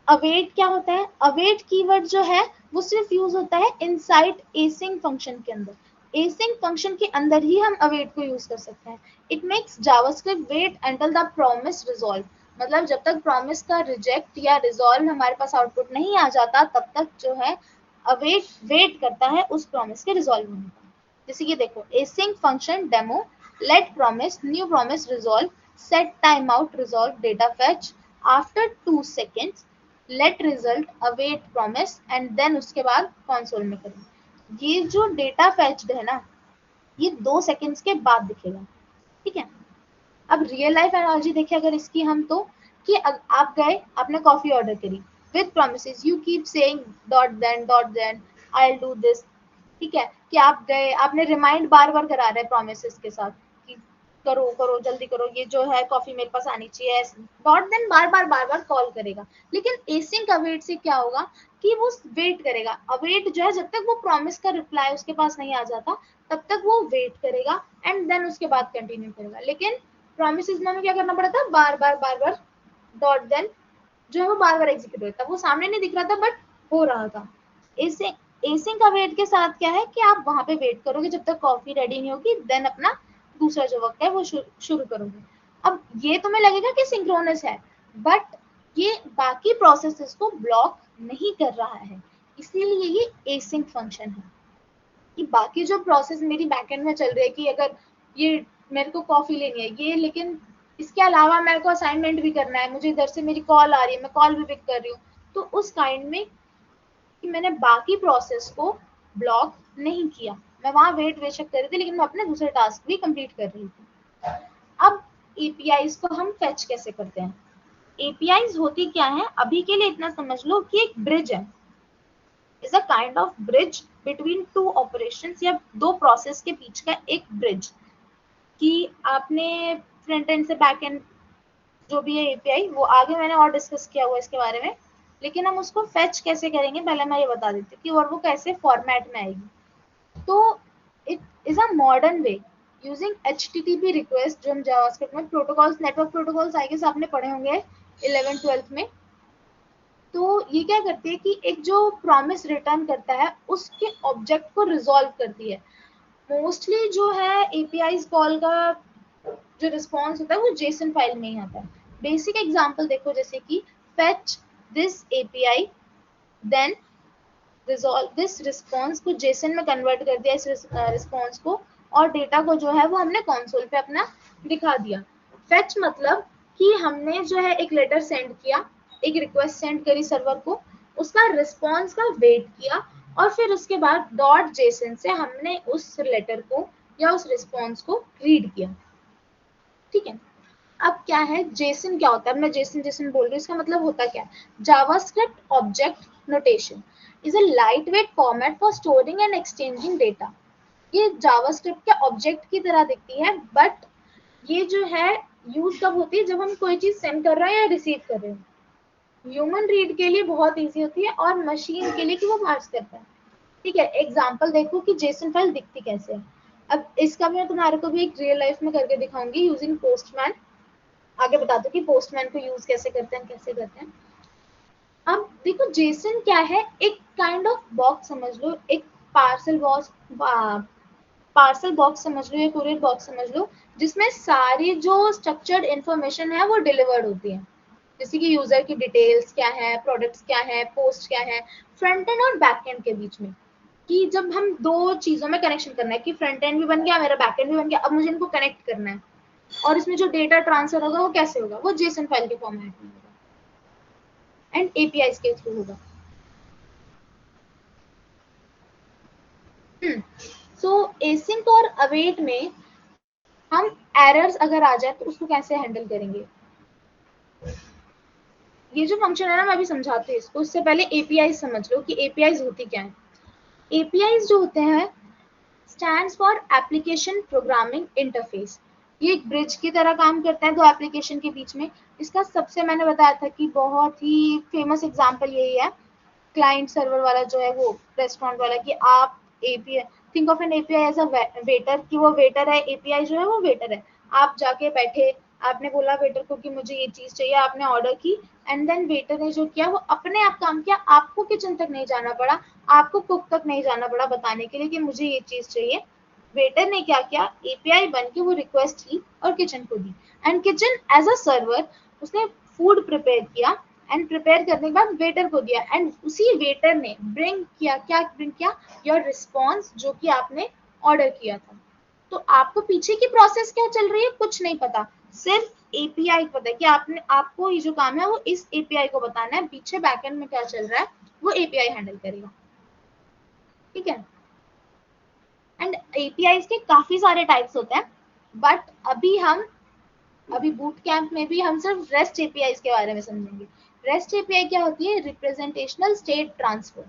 अवेट क्या होता है, अवेट कीवर्ड जो है वो सिर्फ यूज होता है इनसाइड एसिंग फंक्शन के अंदर। एसिंग फंक्शन के अंदर ही हम अवेट को यूज कर सकते हैं। It makes JavaScript wait until the promise resolve. मतलब जब तक प्रॉमिस का रिजेक्ट या रिजॉल्व हमारे पास आउटपुट नहीं आ जाता तब तक जो है अवेट वेट करता है उस प्रॉमिस के रिजॉल्व होने का। जैसे कि देखो, async function demo let promise new promise resolve set timeout resolve data fetch after 2 seconds let result await promise and then उसके बाद console में करें। ये जो डेटा फेच्ड है ना, ये 2 सेकेंड्स के बाद दिखेगा। ठीक है, अब रियल लाइफ एनालॉजी देखें अगर इसकी हम, तो कि आप गए आपने कॉफी ऑर्डर करी with promises, you keep saying dot then I will do this. ठीक है, कि आप गए आपने रिमाइंड बार बार करा रहे प्रोमिसेस के साथ कि करो करो जल्दी करो, ये जो है कॉफी मेरे पास आनी चाहिए, डॉट देन बार बार कॉल करेगा। लेकिन एसिंक अवेट से क्या होगा कि वो वेट करेगा। अवेट जो है जब तक वो प्रॉमिस का रिप्लाई उसके पास नहीं आ जाता तब तक वो वेट करेगा एंड देन उसके बाद कंटिन्यू करेगा। लेकिन प्रोमिसेस में हमें क्या करना पड़ा था, बार बार डॉट देन जो है वो बार बार एग्जीक्यूट होता था, वो सामने नहीं दिख रहा था बट हो रहा था। इसे एसिंग का वेट के साथ क्या है कि आप वहां पे वेट करोगे जब तक कॉफी रेडी नहीं होगी, देन अपना दूसरा जो वर्क है वो शुरू करोगे। अब ये तुम्हें लगेगा कि सिंक्रोनस है बट ये बाकी प्रोसेसेस को ब्लॉक नहीं कर रहा है, इसीलिए ये एसिंग फंक्शन है। कि बाकी जो प्रोसेस मेरी बैकएंड में चल रही है कि अगर ये मेरे को कॉफी लेनी है ये, लेकिन इसके अलावा मेरे को असाइनमेंट भी करना है, मुझे इधर से मेरी कॉल आ रही है, मैं कॉल भी पिक कर रही हूँ, तो उस काइंड में कि मैंने बाकी प्रोसेस को ब्लॉक नहीं किया, मैं वहां वेट बेशक कर रही थी लेकिन मैं अपने दूसरे टास्क भी कंप्लीट कर रही थी। अब एपीआईज को हम फेच कैसे करते हैं? एपीआईज होती क्या है, अभी के लिए इतना समझ लो कि एक ब्रिज है, is a kind of bridge between two operations, या दो प्रोसेस के बीच का एक ब्रिज। कि आपने फ्रंट एंड से बैक एंड जो भी है एपीआई, वो आगे मैंने और डिस्कस किया हुआ इसके बारे में, लेकिन हम उसको फेच कैसे करेंगे पहले मैं ये बता देती हूँ कि और वो कैसे फॉर्मेट में आएगी। तो it is a modern way using HTTP request, जो हम जावास्क्रिप्ट में protocols, network protocols I guess आपने पढ़े होंगे 11th-12th में। तो ये क्या करती है कि एक जो प्रॉमिस रिटर्न करता है उसके ऑब्जेक्ट को रिजॉल्व करती है। मोस्टली जो है एपीआईज कॉल का जो रिस्पॉन्स होता है वो जेसन फाइल में ही आता है। बेसिक एग्जांपल देखो, जैसे कि fetch this API, then resolve this response को जेसन में कन्वर्ट कर दिया इस रिस्पॉन्स को, और डेटा को जो है वो हमने कंसोल पे अपना दिखा दिया। फेच मतलब कि हमने जो है एक लेटर सेंड किया, एक रिक्वेस्ट सेंड करी सर्वर को, उसका रिस्पॉन्स का वेट किया, और फिर उसके बाद डॉट जेसन से हमने उस लेटर को या उस रिस्पॉन्स को रीड किया। ठीक है, अब क्या है जेसन, क्या होता है, मैं जेसन जेसन बोल रही हूँ, इसका मतलब होता क्या है? JavaScript object notation is a light weight format for storing and exchanging data. ये जावास्क्रिप्ट के ऑब्जेक्ट की तरह दिखती है, बट ये जो है यूज कब होती है, जब हम कोई चीज सेंड कर रहे हैं या रिसीव कर रहे हैं। ह्यूमन रीड के लिए बहुत ईजी होती है और मशीन के लिए कि वो पार्स करता है। ठीक है, एग्जाम्पल देखो कि जेसन फाइल दिखती कैसे है। अब इसका मैं तुम्हारे को भी एक रियल लाइफ में करके दिखाऊंगी यूजिंग पोस्टमैन। आगे बता दो कि पोस्टमैन को यूज कैसे करते हैं, कैसे करते हैं। अब देखो जेसन क्या है, एक काइंड ऑफ बॉक्स समझ लो, एक पार्सल बॉक्स, पार्सल बॉक्स समझ लो या कुरियर बॉक्स समझ लो, जिसमें सारी जो स्ट्रक्चर्ड इंफॉर्मेशन है वो डिलीवर्ड होती है। जैसे कि यूजर की डिटेल्स क्या है, प्रोडक्ट्स क्या है, पोस्ट क्या है, फ्रंट एंड और बैक एंड के बीच में। कि जब हम दो चीजों में कनेक्शन करना है कि फ्रंट एंड भी बन गया, मेरा बैक एंड भी बन गया, अब मुझे इनको कनेक्ट करना है, और इसमें जो डेटा ट्रांसफर होगा वो कैसे होगा, वो जेसन फाइल के फॉर्मेट में होगा एंड एपीआई के थ्रू होगा। सो एसिंक और अवेट में हम एरर्स अगर आ जाए तो उसको कैसे हैंडल करेंगे? ये जो फंक्शन है ना, मैं अभी समझाती हूँ इसको, उससे पहले एपीआई समझ लो कि एपीआई होती क्या है। एपीआई जो होते हैं stands for application programming interface. ये एक ब्रिज की तरह काम करता है दो एप्लीकेशन के बीच में। इसका सबसे मैंने बताया था कि बहुत ही फेमस एग्जांपल यही है, क्लाइंट सर्वर वाला जो है, वो रेस्टोरेंट वाला, कि आप API think of an API as a waiter, कि वो वेटर है, एपीआई जो है वो वेटर है। आप जाके बैठे, आपने बोला वेटर को कि मुझे ये चीज चाहिए, आपने ऑर्डर की, एंड देन वेटर ने जो किया वो अपने आप काम किया, आपको किचन तक नहीं जाना पड़ा, आपको कुक तक नहीं जाना पड़ा बताने के लिए कि मुझे ये चीज चाहिए। वेटर ने क्या किया, एपीआई बन के वो रिक्वेस्ट की और किचन को दी, and kitchen as a server उसने फूड प्रिपेयर किया, एंड प्रिपेयर करने के बाद वेटर को दिया, एंड उसी वेटर ने ब्रिंग किया, क्या ब्रिंग किया, योर रिस्पॉन्स, जो कि आपने ऑर्डर किया था। तो आपको पीछे की प्रोसेस क्या चल रही है कुछ नहीं पता, सिर्फ एपीआई को पता है कि आपने, आपको ये जो काम है वो इस एपीआई को बताना है, पीछे बैकएंड में क्या चल रहा है वो एपीआई हैंडल करेगा। ठीक है, एंड एपीआई के काफी सारे टाइप्स होते हैं, बट अभी बूट कैंप में भी हम सिर्फ रेस्ट एपीआई के बारे में समझेंगे। रेस्ट एपीआई क्या होती है? Representational state transfer.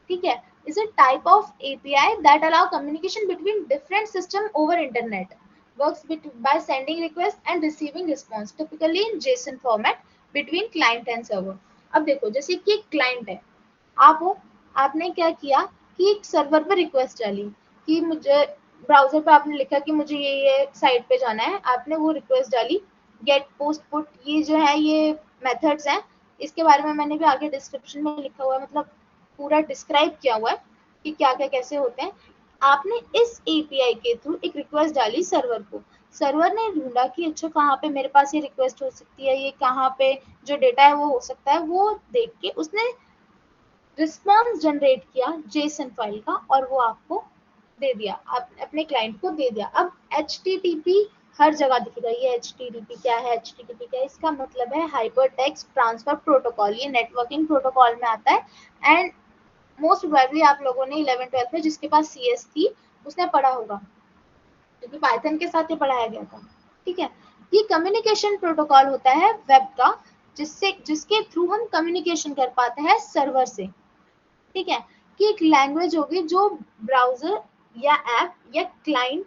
ठीक है, is a type of API that allow communication between different system over internet, works by sending request and receiving response typically in JSON format between client and server। अब देखो, जैसे कि एक client है, आप हो, आपने क्या किया कि एक सर्वर पर रिक्वेस्ट डाली कि मुझे, ब्राउजर पर आपने लिखा कि मुझे ये साइट पे जाना है, आपने वो रिक्वेस्ट डाली, गेट पोस्ट पुट, ये जो है ये मेथड्स हैं, इसके बारे में मैंने भी आगे डिस्क्रिप्शन में लिखा हुआ है, मतलब पूरा डिस्क्राइब किया हुआ है कि क्या क्या कैसे होते हैं। आपने इस एपीआई के थ्रू एक रिक्वेस्ट डाली सर्वर को, सर्वर ने ढूंढा कि अच्छा कहाँ पे मेरे पास ये रिक्वेस्ट हो सकती है, ये कहाँ पे जो डेटा है वो हो सकता है, वो देख के उसने रिस्पॉन्स जनरेट किया जेसन फाइल का, और वो आपको दे दिया, आप अपने क्लाइंट को दे दिया। अब HTTP हर जगह दिखेगा ये HTTP क्या है, HTTP क्या है। इसका मतलब है हाइपर टेक्स्ट ट्रांसफर प्रोटोकॉल। ये नेटवर्किंग प्रोटोकॉल में आता है एंड मोस्ट प्रोबेबली आप लोगों ने 11th-12th में जिसके पास CS थी उसने पढ़ा होगा, क्योंकि पाइथन के साथ ये पढ़ाया गया था। ठीक है, ये कम्युनिकेशन प्रोटोकॉल होता है वेब का, जिसके थ्रू हम कम्युनिकेशन कर पाते हैं सर्वर से। ठीक है, कि एक लैंग्वेज होगी जो ब्राउजर या ऐप या क्लाइंट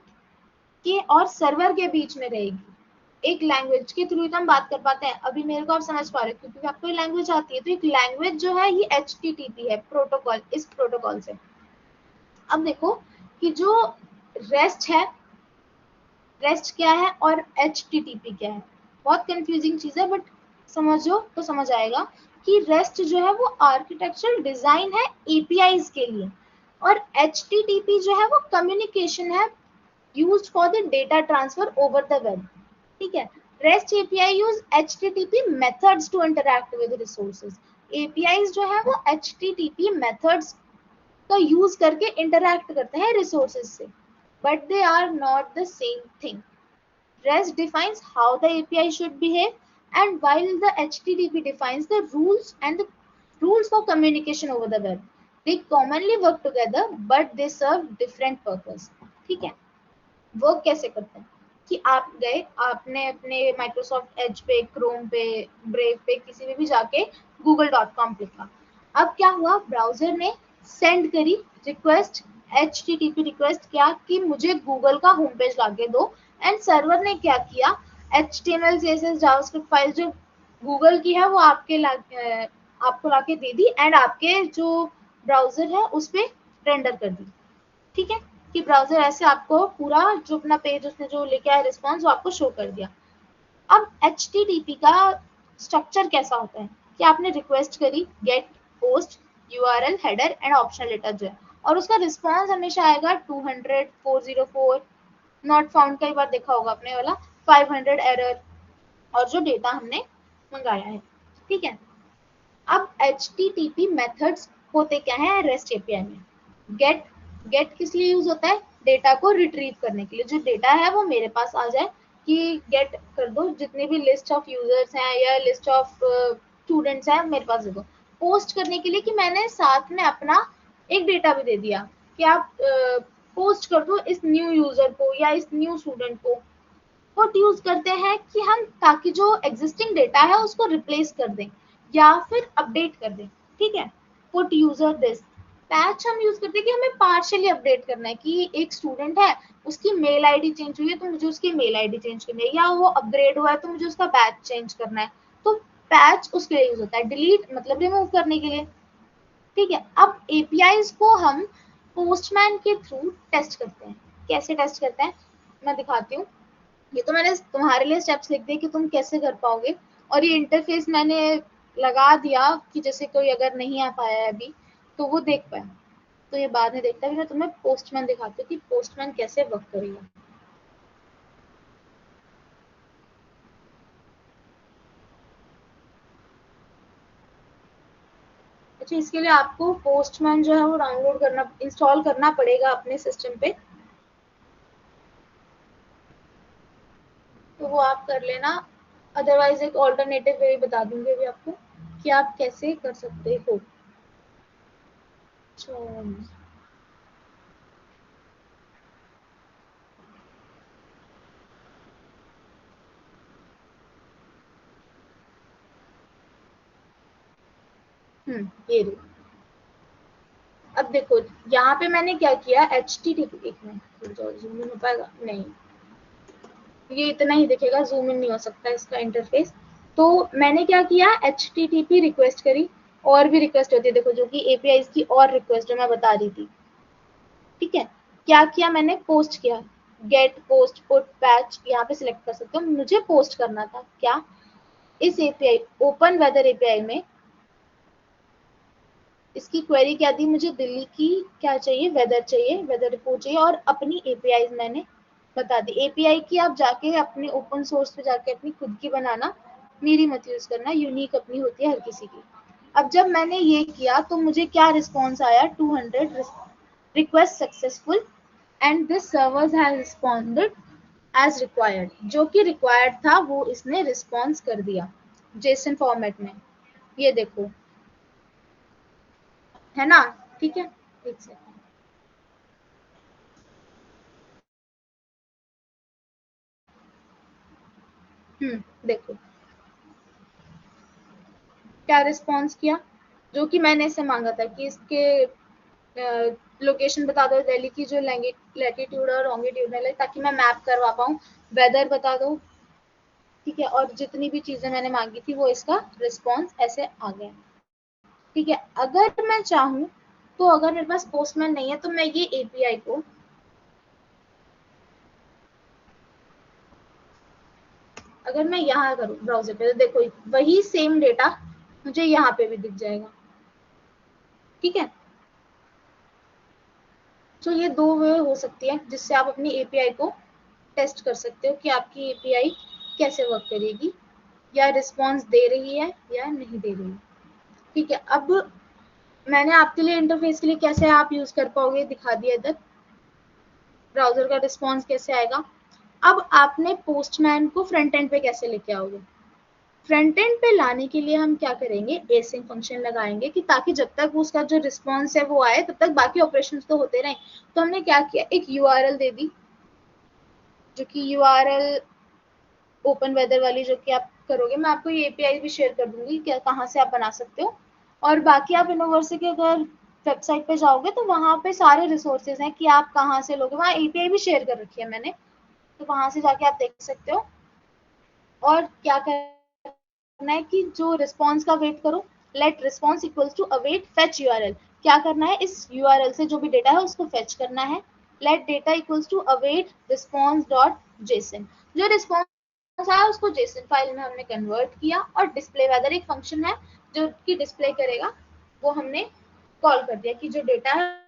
के और सर्वर के बीच में रहेगी। एक लैंग्वेज के थ्रू हम बात कर पाते हैं। अभी मेरे को आप समझ पा रहे हो क्योंकि आपको लैंग्वेज आती है। तो एक लैंग्वेज जो है ये HTTP है प्रोटोकॉल, इस प्रोटोकॉल से। अब देखो कि जो रेस्ट है, रेस्ट क्या है और HTTP क्या है, बहुत कंफ्यूजिंग चीज है बट समझो तो समझ आएगा कि रेस्ट जो है वो आर्किटेक्चरल डिजाइन है APIs के लिए, और HTTP जो है वो कम्युनिकेशन है used for the data transfer over the web. ठीक है, REST API use HTTP methods to interact with resources. APIs जो है वो HTTP methods का यूज करके इंटरैक्ट करते हैं रिसोर्सेज से, but they are not the same thing. REST defines how the API should behave, and while the HTTP defines the rules and the rules for communication over the web. They commonly work together, but they serve different purpose. ठीक है, work कैसे करते हैं कि आप गए, आपने अपने माइक्रोसॉफ्ट एज पे, क्रोम पे, ब्रेव पे, किसी में भी जाके google.com लिखा। अब क्या हुआ, ब्राउजर ने सेंड करी रिक्वेस्ट, HTTP रिक्वेस्ट क्या कि मुझे गूगल का होम पेज लाके दो, एंड सर्वर ने क्या किया, HTML CSS जावास्क्रिप्ट फाइल जो गूगल की है वो आपको लाके दे दी, एंड आपके जो ब्राउजर है उस पर रेंडर कर दी। ठीक है, कि ब्राउजर ऐसे आपको पूरा जो अपना पेज उसने जो लेके आया रिस्पॉन्स वो आपको शो कर दिया। अब HTTP का स्ट्रक्चर कैसा होता है कि आपने रिक्वेस्ट करी, get, post, URL, header and optional data जो है, और उसका रिस्पॉन्स हमेशा आएगा 200, 404, नॉट फाउंड कई बार देखा होगा आपने वाला, 500 एरर, और जो डेटा हमने मंगाया है। ठीक है, अब HTTP मेथड्स होते क्या है REST API में। गेट किस लिए यूज होता है, डेटा को रिट्रीव करने के लिए, जो डेटा है वो मेरे पास आ जाए, कि गेट कर दो जितने भी लिस्ट ऑफ यूजर्स हैं या लिस्ट ऑफ स्टूडेंट्स हैं मेरे पास दे दो। पोस्ट करने के लिए कि मैंने साथ में अपना एक डेटा भी दे दिया कि आप पोस्ट कर दो इस न्यू यूजर को या इस न्यू स्टूडेंट को। पुट यूज करते हैं कि हम ताकि जो एग्जिस्टिंग डेटा है उसको रिप्लेस कर दें या फिर अपडेट कर दें। ठीक है, पुट यूजर दिस। पैच हम यूज करते हैं कि हमें पार्शियली अपडेट करना है कि एक स्टूडेंट है उसकी मेल आईडी चेंज हुई है तो मुझे उसकी मेल आईडी चेंज करनी है, या वो अपग्रेड हुआ है तो मुझे उसका बैच चेंज करना है। तो पैच उसके लिए यूज होता है, डिलीट मतलब रिमूव करने के लिए। ठीक है, अब एपीआईज को हम पोस्टमैन के थ्रू टेस्ट करते हैं। कैसे टेस्ट करते हैं मैं दिखाती हूँ। ये तो मैंने तुम्हारे लिए स्टेप्स लिख दिए कि तुम कैसे कर पाओगे, और ये इंटरफेस मैंने लगा दिया कि जैसे कोई अगर नहीं आ पाया है अभी तो वो देख पाए, तो ये बाद में देखता है। मैं तुम्हें पोस्टमैन दिखाती हूँ कि पोस्टमैन कैसे वर्क करेगा। अच्छा, इसके लिए आपको पोस्टमैन जो है वो डाउनलोड करना, इंस्टॉल करना पड़ेगा अपने सिस्टम पे, तो वो आप कर लेना। अदरवाइज एक ऑल्टरनेटिव वे बता दूंगी अभी आपको कि आप कैसे कर सकते हो। ये देखो, अब देखो यहाँ पे मैंने क्या किया, HTTP, एक मिनट जूम इन हो पाएगा नहीं, ये इतना ही दिखेगा, जूम इन नहीं हो सकता इसका इंटरफेस। तो मैंने क्या किया, HTTP रिक्वेस्ट करी, और भी रिक्वेस्ट होती है देखो जो कि API की और रिक्वेस्ट जो मैं बता रही थी। ठीक है, क्या किया मैंने, पोस्ट किया, गेट, पोस्ट, पुट, पैच, यहाँ पे सिलेक्ट कर सकते हो। मुझे पोस्ट करना था क्या, इस API ओपन वेदर API में इसकी क्वेरी क्या दी, मुझे दिल्ली की क्या चाहिए, वेदर चाहिए, वेदर रिपोर्ट चाहिए, और अपनी APIs मैंने बता दी। API की आप जाके अपने ओपन सोर्स पे जाके अपनी खुद की बनाना, मेरी मत यूज करना, यूनिक अपनी होती है हर किसी की। अब जब मैंने ये किया तो मुझे क्या रिस्पॉन्स आया, 200 request successful and this servers has responded as required, जो कि रिक्वायर्ड था वो इसने रिस्पॉन्स कर दिया जेसन फॉर्मेट में। ये देखो, है ना? ठीक है, एक सेकंड। देखो क्या रिस्पॉन्स किया, जो कि मैंने इससे मांगा था कि इसके लोकेशन बता दो दिल्ली की, जो लैटिट्यूड और लॉन्गिट्यूडनल है, ताकि मैं मैप करवा पाऊँ। वेदर बता दो, ठीक है, और जितनी भी चीजें मैंने मांगी थी वो इसका रिस्पॉन्स ऐसे आ गया। ठीक है, अगर मैं चाहूँ तो अगर मेरे पास पोस्टमैन नहीं है तो मैं ये एपीआई को, अगर मैं यहाँ करूँ ब्राउजर पे, तो देखो वही सेम डेटा मुझे यहाँ पे भी दिख जाएगा। ठीक है, तो ये दो वे हो सकती है जिससे आप अपनी एपीआई को टेस्ट कर सकते हो कि आपकी एपीआई कैसे वर्क करेगी, या रिस्पॉन्स दे रही है या नहीं दे रही है। ठीक है, अब मैंने आपके लिए इंटरफेस के लिए कैसे आप यूज कर पाओगे दिखा दिया इधर, ब्राउजर का रिस्पॉन्स कैसे आएगा। अब आपने पोस्टमैन को फ्रंट एंड पे कैसे लेके आओगे। फ्रंट एंड पे लाने के लिए हम क्या करेंगे, एसिंक फंक्शन लगाएंगे कि ताकि जब तक उसका जो रिस्पॉन्स है वो आए तब तक बाकी ऑपरेशंस तो होते रहे। तो हमने क्या किया, एक यूआरएल दे दी, जो कि यूआरएल ओपन वेदर वाली जो कि आप करोगे, मैं आपको ये एपीआई भी शेयर कर दूंगी क्या कहाँ से आप बना सकते हो। और बाकी आप इनोवर्सिटी के अगर वेबसाइट पे जाओगे तो वहाँ पे सारे रिसोर्सेज हैं कि आप कहाँ से लोगे, वहाँ एपीआई भी शेयर कर रखी है मैंने, तो वहाँ से जाके आप देख सकते हो। और क्या करना है कि जो रिस्पॉन्स का वेट करो, let response equals to await fetch URL. क्या करना है, इस यूआरएल से जो भी डेटा है उसको फेच करना है। Let data equals to await response dot JSON, जो रिस्पॉन्स आया उसको जेसन फाइल में हमने कन्वर्ट किया, और डिस्प्ले वेदर एक फंक्शन है जो कि डिस्प्ले करेगा, वो हमने कॉल कर दिया कि जो डेटा है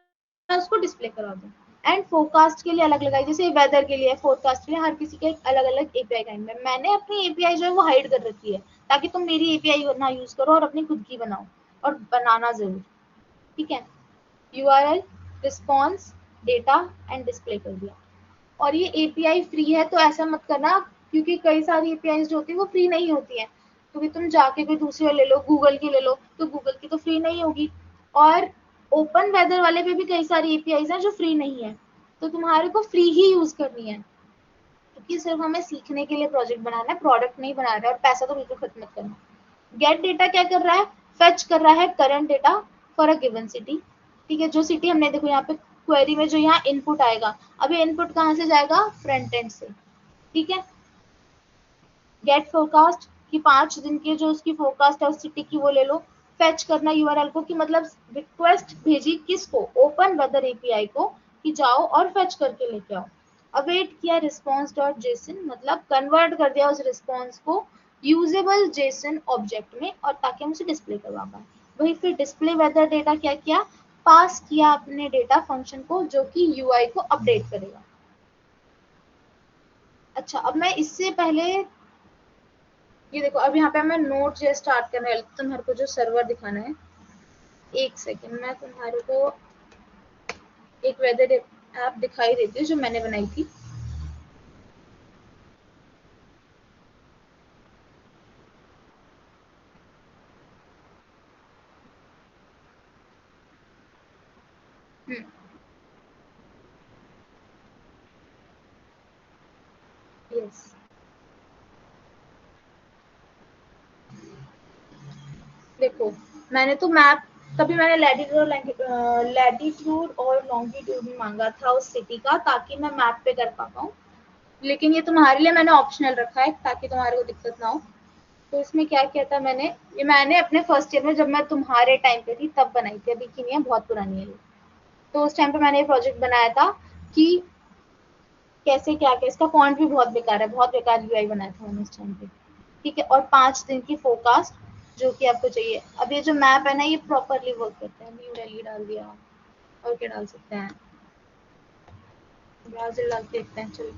उसको डिस्प्ले करा दो। एंड फोरकास्ट के लिए अलग लगाई, जैसे वेदर के लिए, फोरकास्ट के लिए, हर किसी के एक अलग अलग एपीआई का है। मैंने अपनी एपीआई जो है वो हाइड कर रखी है ताकि तुम मेरी एपीआई ना यूज करो और अपनी खुद की बनाओ, और बनाना जरूर। ठीक है, URL, response, data and display कर दिया। और ये एपीआई फ्री है तो ऐसा मत करना, क्योंकि कई सारी एपीआई जो होती है वो फ्री नहीं होती है, क्योंकि तुम जाके कोई दूसरी ले लो, गूगल की ले लो, तो गूगल की तो फ्री नहीं होगी। और ओपन वेदर वाले पे भी कई सारी एपीआईज हैं जो फ्री नहीं है, तो तुम्हारे को फ्री ही यूज करनी है, क्योंकि सिर्फ हमें सीखने के लिए प्रोजेक्ट बनाना है, प्रोडक्ट नहीं बना रहा है। और पैसा तो बिल्कुल खत्म मत करना। गेट डेटा क्या कर रहा है, फेच कर रहा है current data for a given city. ठीक है, जो सिटी हमने देखो यहाँ पे क्वेरी में जो यहाँ इनपुट आएगा, अभी इनपुट कहाँ से जाएगा, फ्रंट एंड से। ठीक है, गेट फोरकास्ट कि 5 दिन की जो उसकी फोरकास्ट है उस सिटी की वो ले लो। फेच करना यूआरएल को, कि मतलब रिक्वेस्ट भेजी किसको, ओपन वेदर एपीआई को, कि जाओ और फेच करके लेके आओ। अवेट किया रिस्पॉन्स डॉट जेसन, मतलब कन्वर्ट कर दिया उस रिस्पॉन्स को यूजेबल जेसन ऑब्जेक्ट में, और ताकि हम उसे डिस्प्ले करवा पाए। वही फिर डिस्प्ले वेदर डेटा क्या किया, पास किया अपने डेटा फंक्शन को जो कि यूआई को अपडेट करेगा। अच्छा, अब मैं इससे पहले, ये देखो अब यहाँ पे मैं नोट जो स्टार्ट करने वाली, तुम्हारे को जो सर्वर दिखाना है, एक सेकेंड मैं तुम्हारे को एक वेदर ऐप दिखाई देती हूँ जो मैंने बनाई थी। यस, देखो मैंने तो मैप, तभी मैंने लैटिट्यूड और लॉन्गिट्यूड मांगा था उस सिटी का, ताकि मैं मैप पे कर पाता हूँ। लेकिन ये तुम्हारे लिए मैंने ऑप्शनल रखा है ताकि तुम्हारे को दिक्कत ना हो। तो इसमें क्या किया था मैंने, ये मैंने अपने फर्स्ट ईयर में जब मैं तुम्हारे टाइम पे थी तब बनाई थी, अभी की नहीं है, बहुत पुरानी है ये। तो उस टाइम पे मैंने ये प्रोजेक्ट बनाया था कि कैसे क्या क्या, इसका फॉन्ट भी बहुत बेकार है, बहुत बेकार यूआई बनाया था मैंने उस टाइम पे। ठीक है, और 5 दिन की फोरकास्ट जो कि आपको चाहिए। अब ये जो मैप है ना ये प्रॉपरली वर्क करता है। न्यू दिल्ली डाल दिया, और क्या डाल सकते हैं, ब्राउजर डाल के देखते हैं, चलो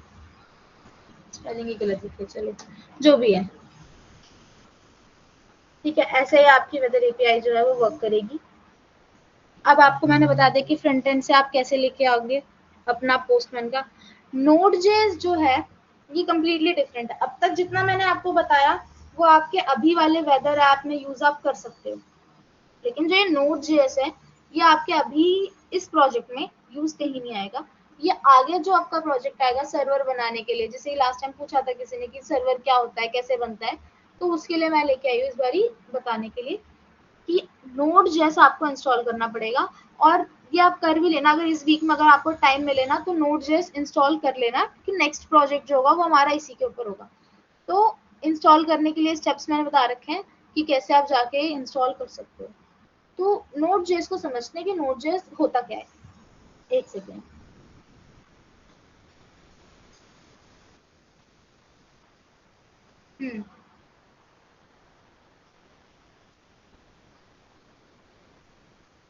स्पेलिंग ही गलत लिखी है, चलो जो भी है। ठीक है, ऐसे ही आपकी वेदर एपीआई जो है वो वर्क करेगी। अब आपको मैंने बता दिया कि फ्रंट एंड से आप कैसे लेके आओगे अपना पोस्टमैन का। नोड जेएस जो है ये कम्प्लीटली डिफरेंट है। अब तक जितना मैंने आपको बताया वो आपके अभी वाले वेदर ऐप में यूज आप कर सकते हो, लेकिन जो ये Node.js है ये आपके अभी इस प्रोजेक्ट में यूज कहीं नहीं आएगा। ये आगे जो आपका प्रोजेक्ट आएगा सर्वर बनाने के लिए, जैसे लास्ट टाइम पूछा था किसी ने कि सर्वर क्या होता है, कैसे बनता है, तो उसके लिए मैं लेके आई हूँ इस बारी बताने के लिए कि Node.js आपको इंस्टॉल करना पड़ेगा। और ये आप कर भी लेना, अगर इस वीक में अगर आपको टाइम मिले ना तो Node.js इंस्टॉल कर लेना, कि नेक्स्ट प्रोजेक्ट जो होगा वो हमारा इसी के ऊपर होगा। तो इंस्टॉल करने के लिए स्टेप्स मैंने बता रखे हैं कि कैसे आप जाके इंस्टॉल कर सकते हो। तो Node.js को समझते हैं कि Node.js होता क्या है। एक सेकेंड।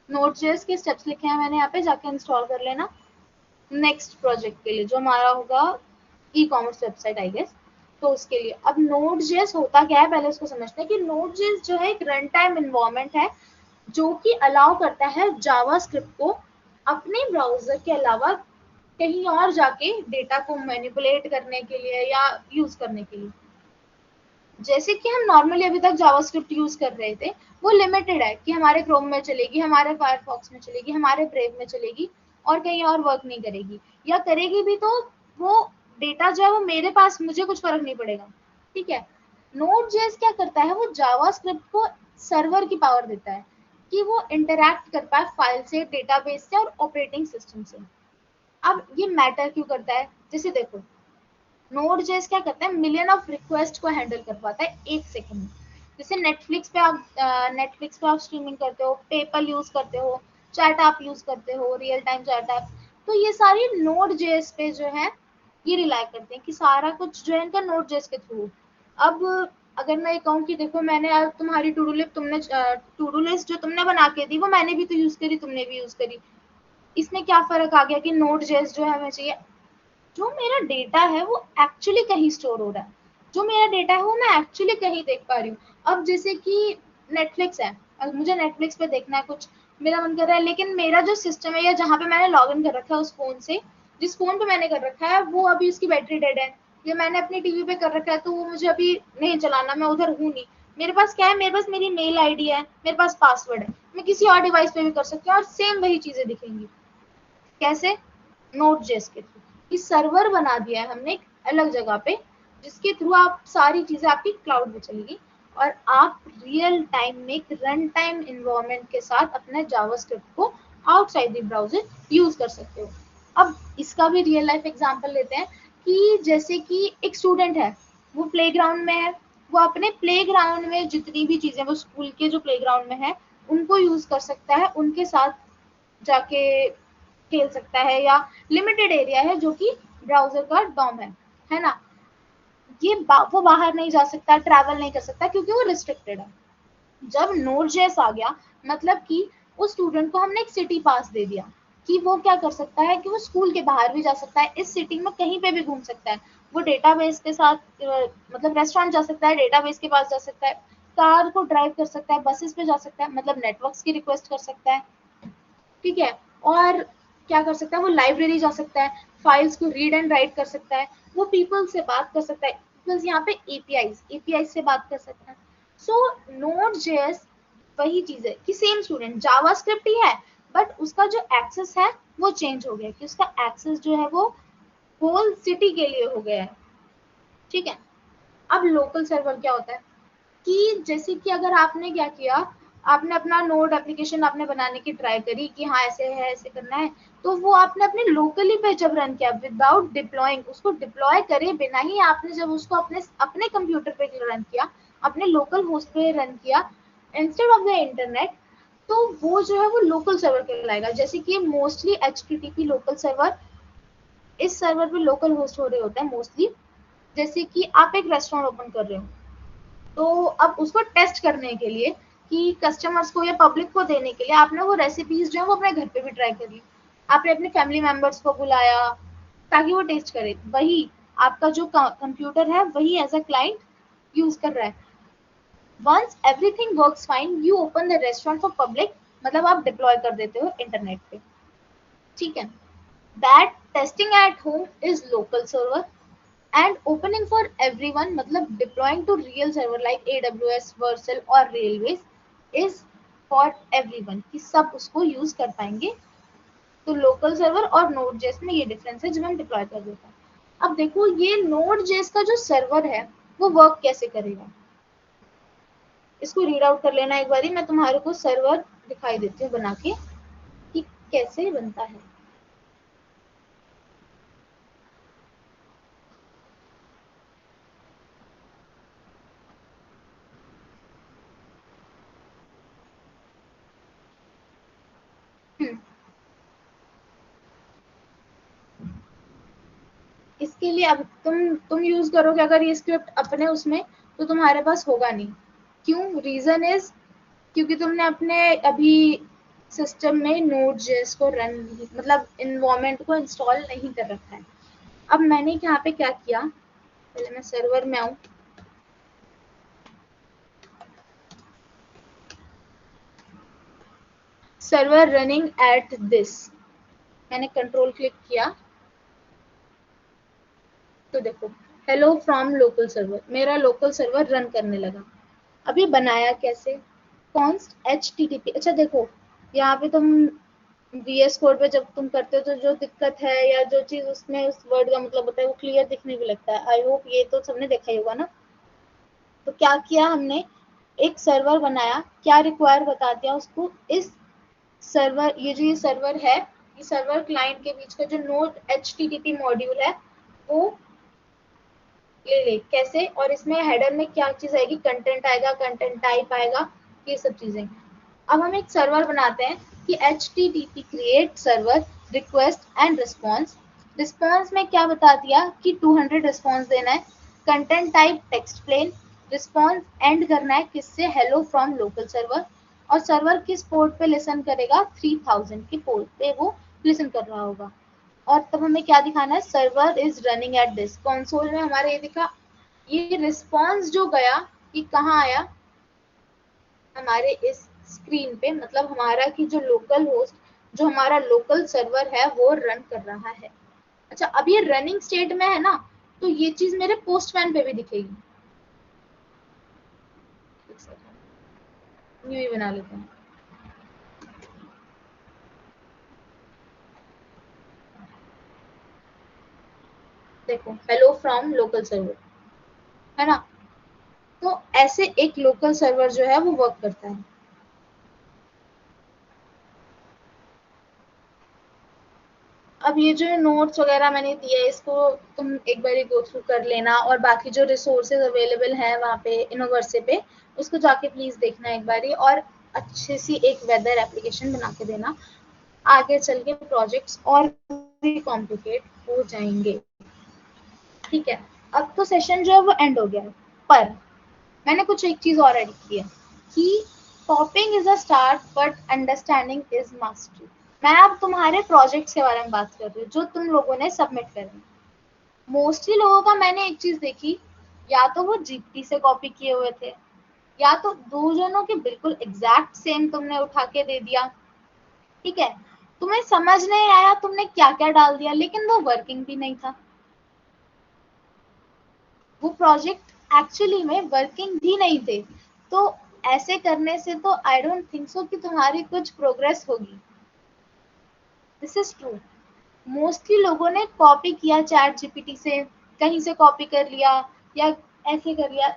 Node.js के स्टेप्स लिखे हैं मैंने यहाँ पे, जाके इंस्टॉल कर लेना नेक्स्ट प्रोजेक्ट के लिए जो हमारा होगा e commerce website I guess. तो उसके लिए अब Node.js होता क्या है पहले उसको समझते हैं कि Node.js जो है एक रन टाइम इन्वायरमेंट है जो कि अलाउ करता है जावास्क्रिप्ट को अपने ब्राउजर के अलावा कहीं और जाके डेटा को मैनिपुलेट करने के लिए या यूज करने के लिए। जैसे कि हम नॉर्मली अभी तक जावास्क्रिप्ट यूज कर रहे थे, वो लिमिटेड है कि हमारे क्रोम में चलेगी, हमारे फायरफॉक्स में चलेगी, हमारे ब्रेव में चलेगी और कहीं और वर्क नहीं करेगी, या करेगी भी तो वो डेटा जो है वो मेरे पास, मुझे कुछ फर्क नहीं पड़ेगा। ठीक है। Node.js क्या करता है, वो जावास्क्रिप्ट को सर्वर की पावर देता है कि वो इंटरैक्ट कर पाए फाइल से, डेटाबेस से और ऑपरेटिंग सिस्टम से। अब ये मैटर क्यों करता है, जैसे देखो Node.js क्या करता है, मिलियन ऑफ रिक्वेस्ट को हैंडल कर पाता है एक सेकंड में। जैसे नेटफ्लिक्स पे आप स्ट्रीमिंग करते हो, पेपल यूज करते हो, चैट ऐप यूज करते हो, रियल टाइम चैट ऐप, तो ये सारी Node.js पे जो है ये रिलाई करते हैं कि सारा कुछ जो है इनका Node.js के थ्रू। अब अगर मैं ये कहूँ कि देखो मैंने आज तुम्हारी टू डू लिस्ट जो तुमने बना के दी वो मैंने भी तो यूज करी, तुमने भी यूज करी, इसमें क्या फर्क आ गया कि Node.js जो है हमें चाहिए। जो मेरा डेटा है वो एक्चुअली कहीं स्टोर हो रहा है, जो मेरा डेटा है वो मैं एक्चुअली कहीं देख पा रही हूँ। अब जैसे कि नेटफ्लिक्स है, अब मुझे नेटफ्लिक्स पे देखना है कुछ, मेरा मन कर रहा है, लेकिन मेरा जो सिस्टम है या जहाँ पे मैंने लॉग इन कर रखा है उस फोन से, जिस फोन पे मैंने कर रखा है वो अभी उसकी बैटरी डेड है, या मैंने अपनी टीवी पे कर रखा है तो वो मुझे अभी नहीं चलाना, मैं उधर हूँ नहीं। मेरे पास क्या है, मेरे पास मेरी मेल आईडी है, मेरे पास पासवर्ड है, मैं किसी और डिवाइस पे भी कर सकती हूँ और सेम वही चीजें दिखेंगी। कैसे, Node.js के थ्रू। ये सर्वर बना दिया है हमने एक अलग जगह पे, जिसके थ्रू आप सारी चीजें आपकी क्लाउड में चलेगी और आप रियल टाइम में एक रन टाइम इन्वायरमेंट के साथ अपने जावास्क्रिप्ट को आउटसाइड द ब्राउजर यूज कर सकते हो। अब इसका भी रियल लाइफ एग्जांपल लेते हैं कि जैसे कि एक स्टूडेंट है, वो प्लेग्राउंड में है, वो अपने प्लेग्राउंड में जितनी भी चीजें वो स्कूल के जो प्लेग्राउंड में है उनको यूज कर सकता है, उनके साथ जाके खेल सकता है, या लिमिटेड एरिया है जो कि ब्राउजर का डॉम है ना, वो बाहर नहीं जा सकता, ट्रैवल नहीं कर सकता क्योंकि वो रिस्ट्रिक्टेड है। जब Node.js आ गया, मतलब कि उस स्टूडेंट को हमने एक सिटी पास दे दिया कि वो क्या कर सकता है कि वो स्कूल के बाहर भी जा सकता है, इस सिटी में कहीं पे भी घूम सकता है, वो डेटाबेस के साथ मतलब रेस्टोरेंट जा सकता है, डेटाबेस के पास जा सकता है, कार को ड्राइव कर सकता है, बसेस पे जा सकता है, मतलब नेटवर्क्स की रिक्वेस्ट कर सकता है। ठीक है। और क्या कर सकता है, वो लाइब्रेरी जा सकता है, फाइल्स को रीड एंड राइट कर सकता है, वो पीपल से बात कर सकता है, पीपल्स यहाँ पे एपीआई से बात कर सकता है। सो Node.js वही चीज है कि सेम स्टूडेंट जावास्क्रिप्ट ही है, बट उसका जो एक्सेस है वो चेंज हो गया, कि उसका एक्सेस जो है वो होल सिटी के लिए हो गया है। ठीक है। अब लोकल सर्वर क्या होता है कि जैसे कि अगर आपने क्या किया, आपने अपना नोड एप्लीकेशन आपने बनाने की ट्राई करी कि हाँ ऐसे है, ऐसे करना है, तो वो आपने अपने लोकली पे जब रन किया विदाउट डिप्लॉइंग, उसको डिप्लॉय करे बिना ही आपने जब उसको अपने अपने कंप्यूटर पे रन किया, अपने लोकल होस्ट पे रन किया इंस्टेड ऑफ द इंटरनेट, तो वो जो है वो लोकल सर्वर कहलाएगा। जैसे कि मोस्टली HTTP लोकल सर्वर, इस सर्वर पे लोकल होस्ट हो रहे होते हैं मोस्टली। जैसे कि आप एक रेस्टोरेंट ओपन कर रहे हो, तो अब उसको टेस्ट करने के लिए कि कस्टमर्स को या पब्लिक को देने के लिए आपने वो रेसिपीज जो है वो अपने घर पे भी ट्राई करी, आपने अपने फैमिली मेंबर्स को बुलाया ताकि वो टेस्ट करे, वही आपका जो कंप्यूटर है वही एज अ क्लाइंट यूज कर रहा है। Once everything works fine you open the restaurant for public, मतलब आप डिप्लॉय कर देते हो इंटरनेट पे। ठीक है। That testing at home is local server, and opening for everyone, मतलब deploying to real server like AWS, Vercel और रेलवेज इज फॉर एवरीवन, कि सब उसको यूज कर पाएंगे। तो लोकल सर्वर और नोड जेस में ये डिफरेंस है जब हम डिप्लॉय कर देते हैं। अब देखो ये नोड जेस का जो सर्वर है वो वर्क कैसे करेगा, इसको रीड आउट कर लेना एक बारी, मैं तुम्हारे को सर्वर दिखाई देती हूँ बना के कि कैसे बनता है। इसके लिए अब तुम यूज करोगे अगर ये स्क्रिप्ट अपने उसमें, तो तुम्हारे पास होगा नहीं। क्यों? रीजन इज क्योंकि तुमने अपने अभी सिस्टम में नोड जेएस को रन, मतलब इन्वायरमेंट को इंस्टॉल नहीं कर रखा है। अब मैंने यहाँ पे क्या किया, पहले मैं सर्वर में आऊँ, सर्वर रनिंग एट दिस, मैंने कंट्रोल क्लिक किया तो देखो हेलो फ्रॉम लोकल सर्वर, मेरा लोकल सर्वर रन करने लगा। अभी बनाया कैसे, कॉन्स्ट HTTP। अच्छा देखो यहाँ पे तुम VS कोड पे जब तुम करते हो तो जो दिक्कत है या जो चीज उसमें उस वर्ड का मतलब होता है वो क्लियर दिखने भी लगता है। आई होप ये तो सबने देखा ही होगा ना। तो क्या किया हमने, एक सर्वर बनाया, क्या रिक्वायर बता दिया उसको, इस सर्वर, ये जो ये सर्वर है, ये सर्वर क्लाइंट के बीच का जो नोड HTTP मॉड्यूल है वो ले ले कैसे, और इसमें हेडर में क्या चीज आएगी, कंटेंट आएगा, कंटेंट टाइप आएगा, ये सब चीजें। अब हम एक सर्वर बनाते हैं कि HTTP create server request and response. Response में क्या बता दिया कि 200 रिस्पॉन्स देना है, content type text plain, response end करना है किससे, हेलो फ्रॉम लोकल सर्वर, और सर्वर किस पोर्ट पे लिसन करेगा, 3000 के पोर्ट पे वो लिसन कर रहा होगा। और तब हमें क्या दिखाना है, server is running at this, console में हमारे ये दिखा। ये रिस्पॉन्स जो गया ये कहाँ आया, हमारे इस स्क्रीन पे, मतलब हमारा की जो लोकल होस्ट, जो हमारा लोकल सर्वर है वो रन कर रहा है। अच्छा अब ये रनिंग स्टेट में है ना, तो ये चीज मेरे पोस्टमैन पे भी दिखेगी। न्यू ही बना लेते हैं, देखो हेलो फ्रॉम लोकल सर्वर, है ना। तो ऐसे एक लोकल सर्वर जो है वो वर्क करता है। अब ये जो नोट्स वगैरह मैंने दिए है इसको तुम एक बार गो थ्रू कर लेना, और बाकी जो रिसोर्सेज अवेलेबल हैं वहाँ पे इनोवर्से पे, उसको जाके प्लीज देखना एक बारी, और अच्छी सी एक वेदर एप्लीकेशन बना के देना। आगे चल के प्रोजेक्ट्स और भी कॉम्प्लिकेट हो जाएंगे। ठीक है, अब तो सेशन जो है वो एंड हो गया है, पर मैंने कुछ एक चीज और ऐड की है कि कॉपिंग is a start but understanding is mastery. मैं अब तुम्हारे प्रोजेक्ट्स के बारे में बात कर रही हूँ जो तुम लोगों ने सबमिट करे। मोस्टली लोगों का मैंने एक चीज देखी, या तो वो जीपी से कॉपी किए हुए थे, या तो दो जनों के बिल्कुल एग्जैक्ट सेम तुमने उठा के दे दिया। ठीक है, तुम्हें समझ नहीं आया तुमने क्या क्या डाल दिया, लेकिन वो वर्किंग भी नहीं था। वो प्रोजेक्ट एक्चुअली में वर्किंग भी नहीं थे। तो ऐसे करने से तो आई डोंट थिंक सो कि तुम्हारी कुछ प्रोग्रेस होगी। This is true. मोस्टली लोगों ने कॉपी किया चैट जीपीटी से, कहीं से कॉपी कर लिया या ऐसे कर लिया।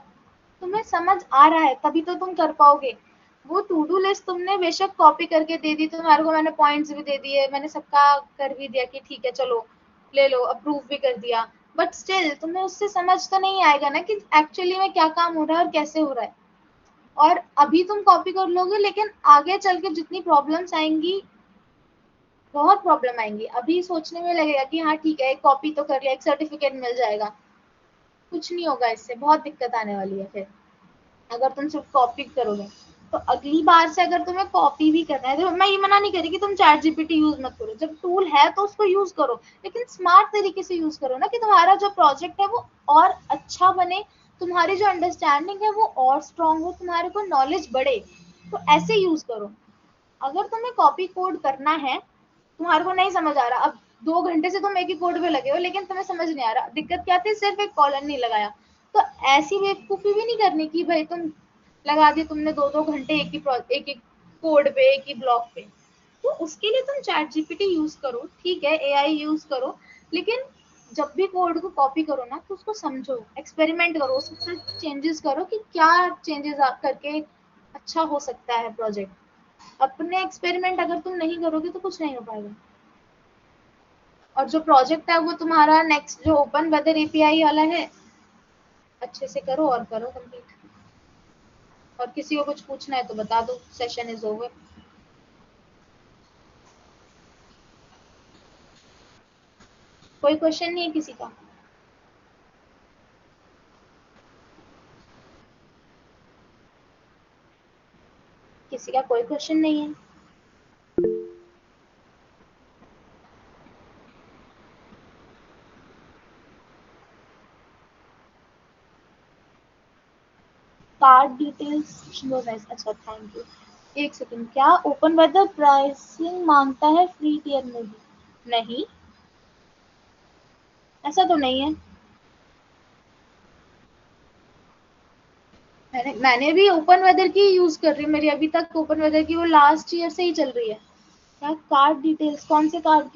तुम्हें समझ आ रहा है तभी तो तुम कर पाओगे। वो टू डू लिस्ट तुमने बेशक कॉपी करके दे दी, तुम्हारे को मैंने पॉइंट्स भी दे दिए, मैंने सबका कर भी दिया कि ठीक है चलो ले लो, अप्रूव भी कर दिया, बट स्टिल तुम्हें उससे समझ तो नहीं आएगा ना कि एक्चुअली में क्या काम हो रहा है और कैसे हो रहा है। और अभी तुम कॉपी कर लोगे लेकिन आगे चल के जितनी प्रॉब्लम्स आएंगी, बहुत प्रॉब्लम आएंगी। अभी सोचने में लगेगा कि हाँ ठीक है एक कॉपी तो कर लिया, एक सर्टिफिकेट मिल जाएगा, कुछ नहीं होगा, इससे बहुत दिक्कत आने वाली है फिर अगर तुम सिर्फ कॉपी करोगे। तो अगली बार से अगर तुम्हें कॉपी भी करना है, तो मैं ये मना नहीं करी कि तुम चैट जीपीटी यूज मत करो, जब टूल है तो उसको यूज करो, लेकिन स्मार्ट तरीके से यूज करो ना, कि तुम्हारा जो प्रोजेक्ट है वो और अच्छा बने, तुम्हारी जो अंडरस्टैंडिंग है वो और स्ट्रांग हो, तुम्हारे को नॉलेज बढ़े। तो ऐसे यूज करो। अगर तुम्हें कॉपी कोड करना है, तुम्हारे को नहीं समझ आ रहा, अब 2 घंटे से तुम एक ही कोड पे लगे हो लेकिन तुम्हें समझ नहीं आ रहा, दिक्कत क्या थी, सिर्फ एक कॉलन नहीं लगाया। तो ऐसी बेवकूफी भी नहीं करनी कि भाई तुम लगा दिए तुमने 2-2 घंटे एक एक कोड पे, एक ही ब्लॉक पे। तो उसके लिए तुम चैट जीपीटी यूज करो, ठीक है, एआई यूज करो, लेकिन जब भी कोड को कॉपी करो ना तो उसको समझो, एक्सपेरिमेंट करो, उसमें चेंजेस करो कि क्या चेंजेस करके अच्छा हो सकता है प्रोजेक्ट। अपने एक्सपेरिमेंट अगर तुम नहीं करोगे तो कुछ नहीं हो पाएगा। और जो प्रोजेक्ट है वो तुम्हारा नेक्स्ट जो ओपन वेदर एपीआई वाला है, अच्छे से करो और करो कंप्लीट। और किसी को कुछ पूछना है तो बता दो, सेशन इज ओवर। कोई क्वेश्चन नहीं है किसी का? किसी का कोई क्वेश्चन नहीं है? कार्ड डिटेल्स अच्छा थैंक यू। एक सेकंड, क्या ओपन वेदर प्राइसिंग मांगता है फ्री टियर में भी? नहीं, ऐसा तो नहीं है। मैंने भी ओपन वेदर की यूज कर रही हूँ, मेरी अभी तक ओपन वेदर की वो लास्ट ईयर से ही चल रही है। क्या कार्ड डिटेल्स, कौन से कार्ड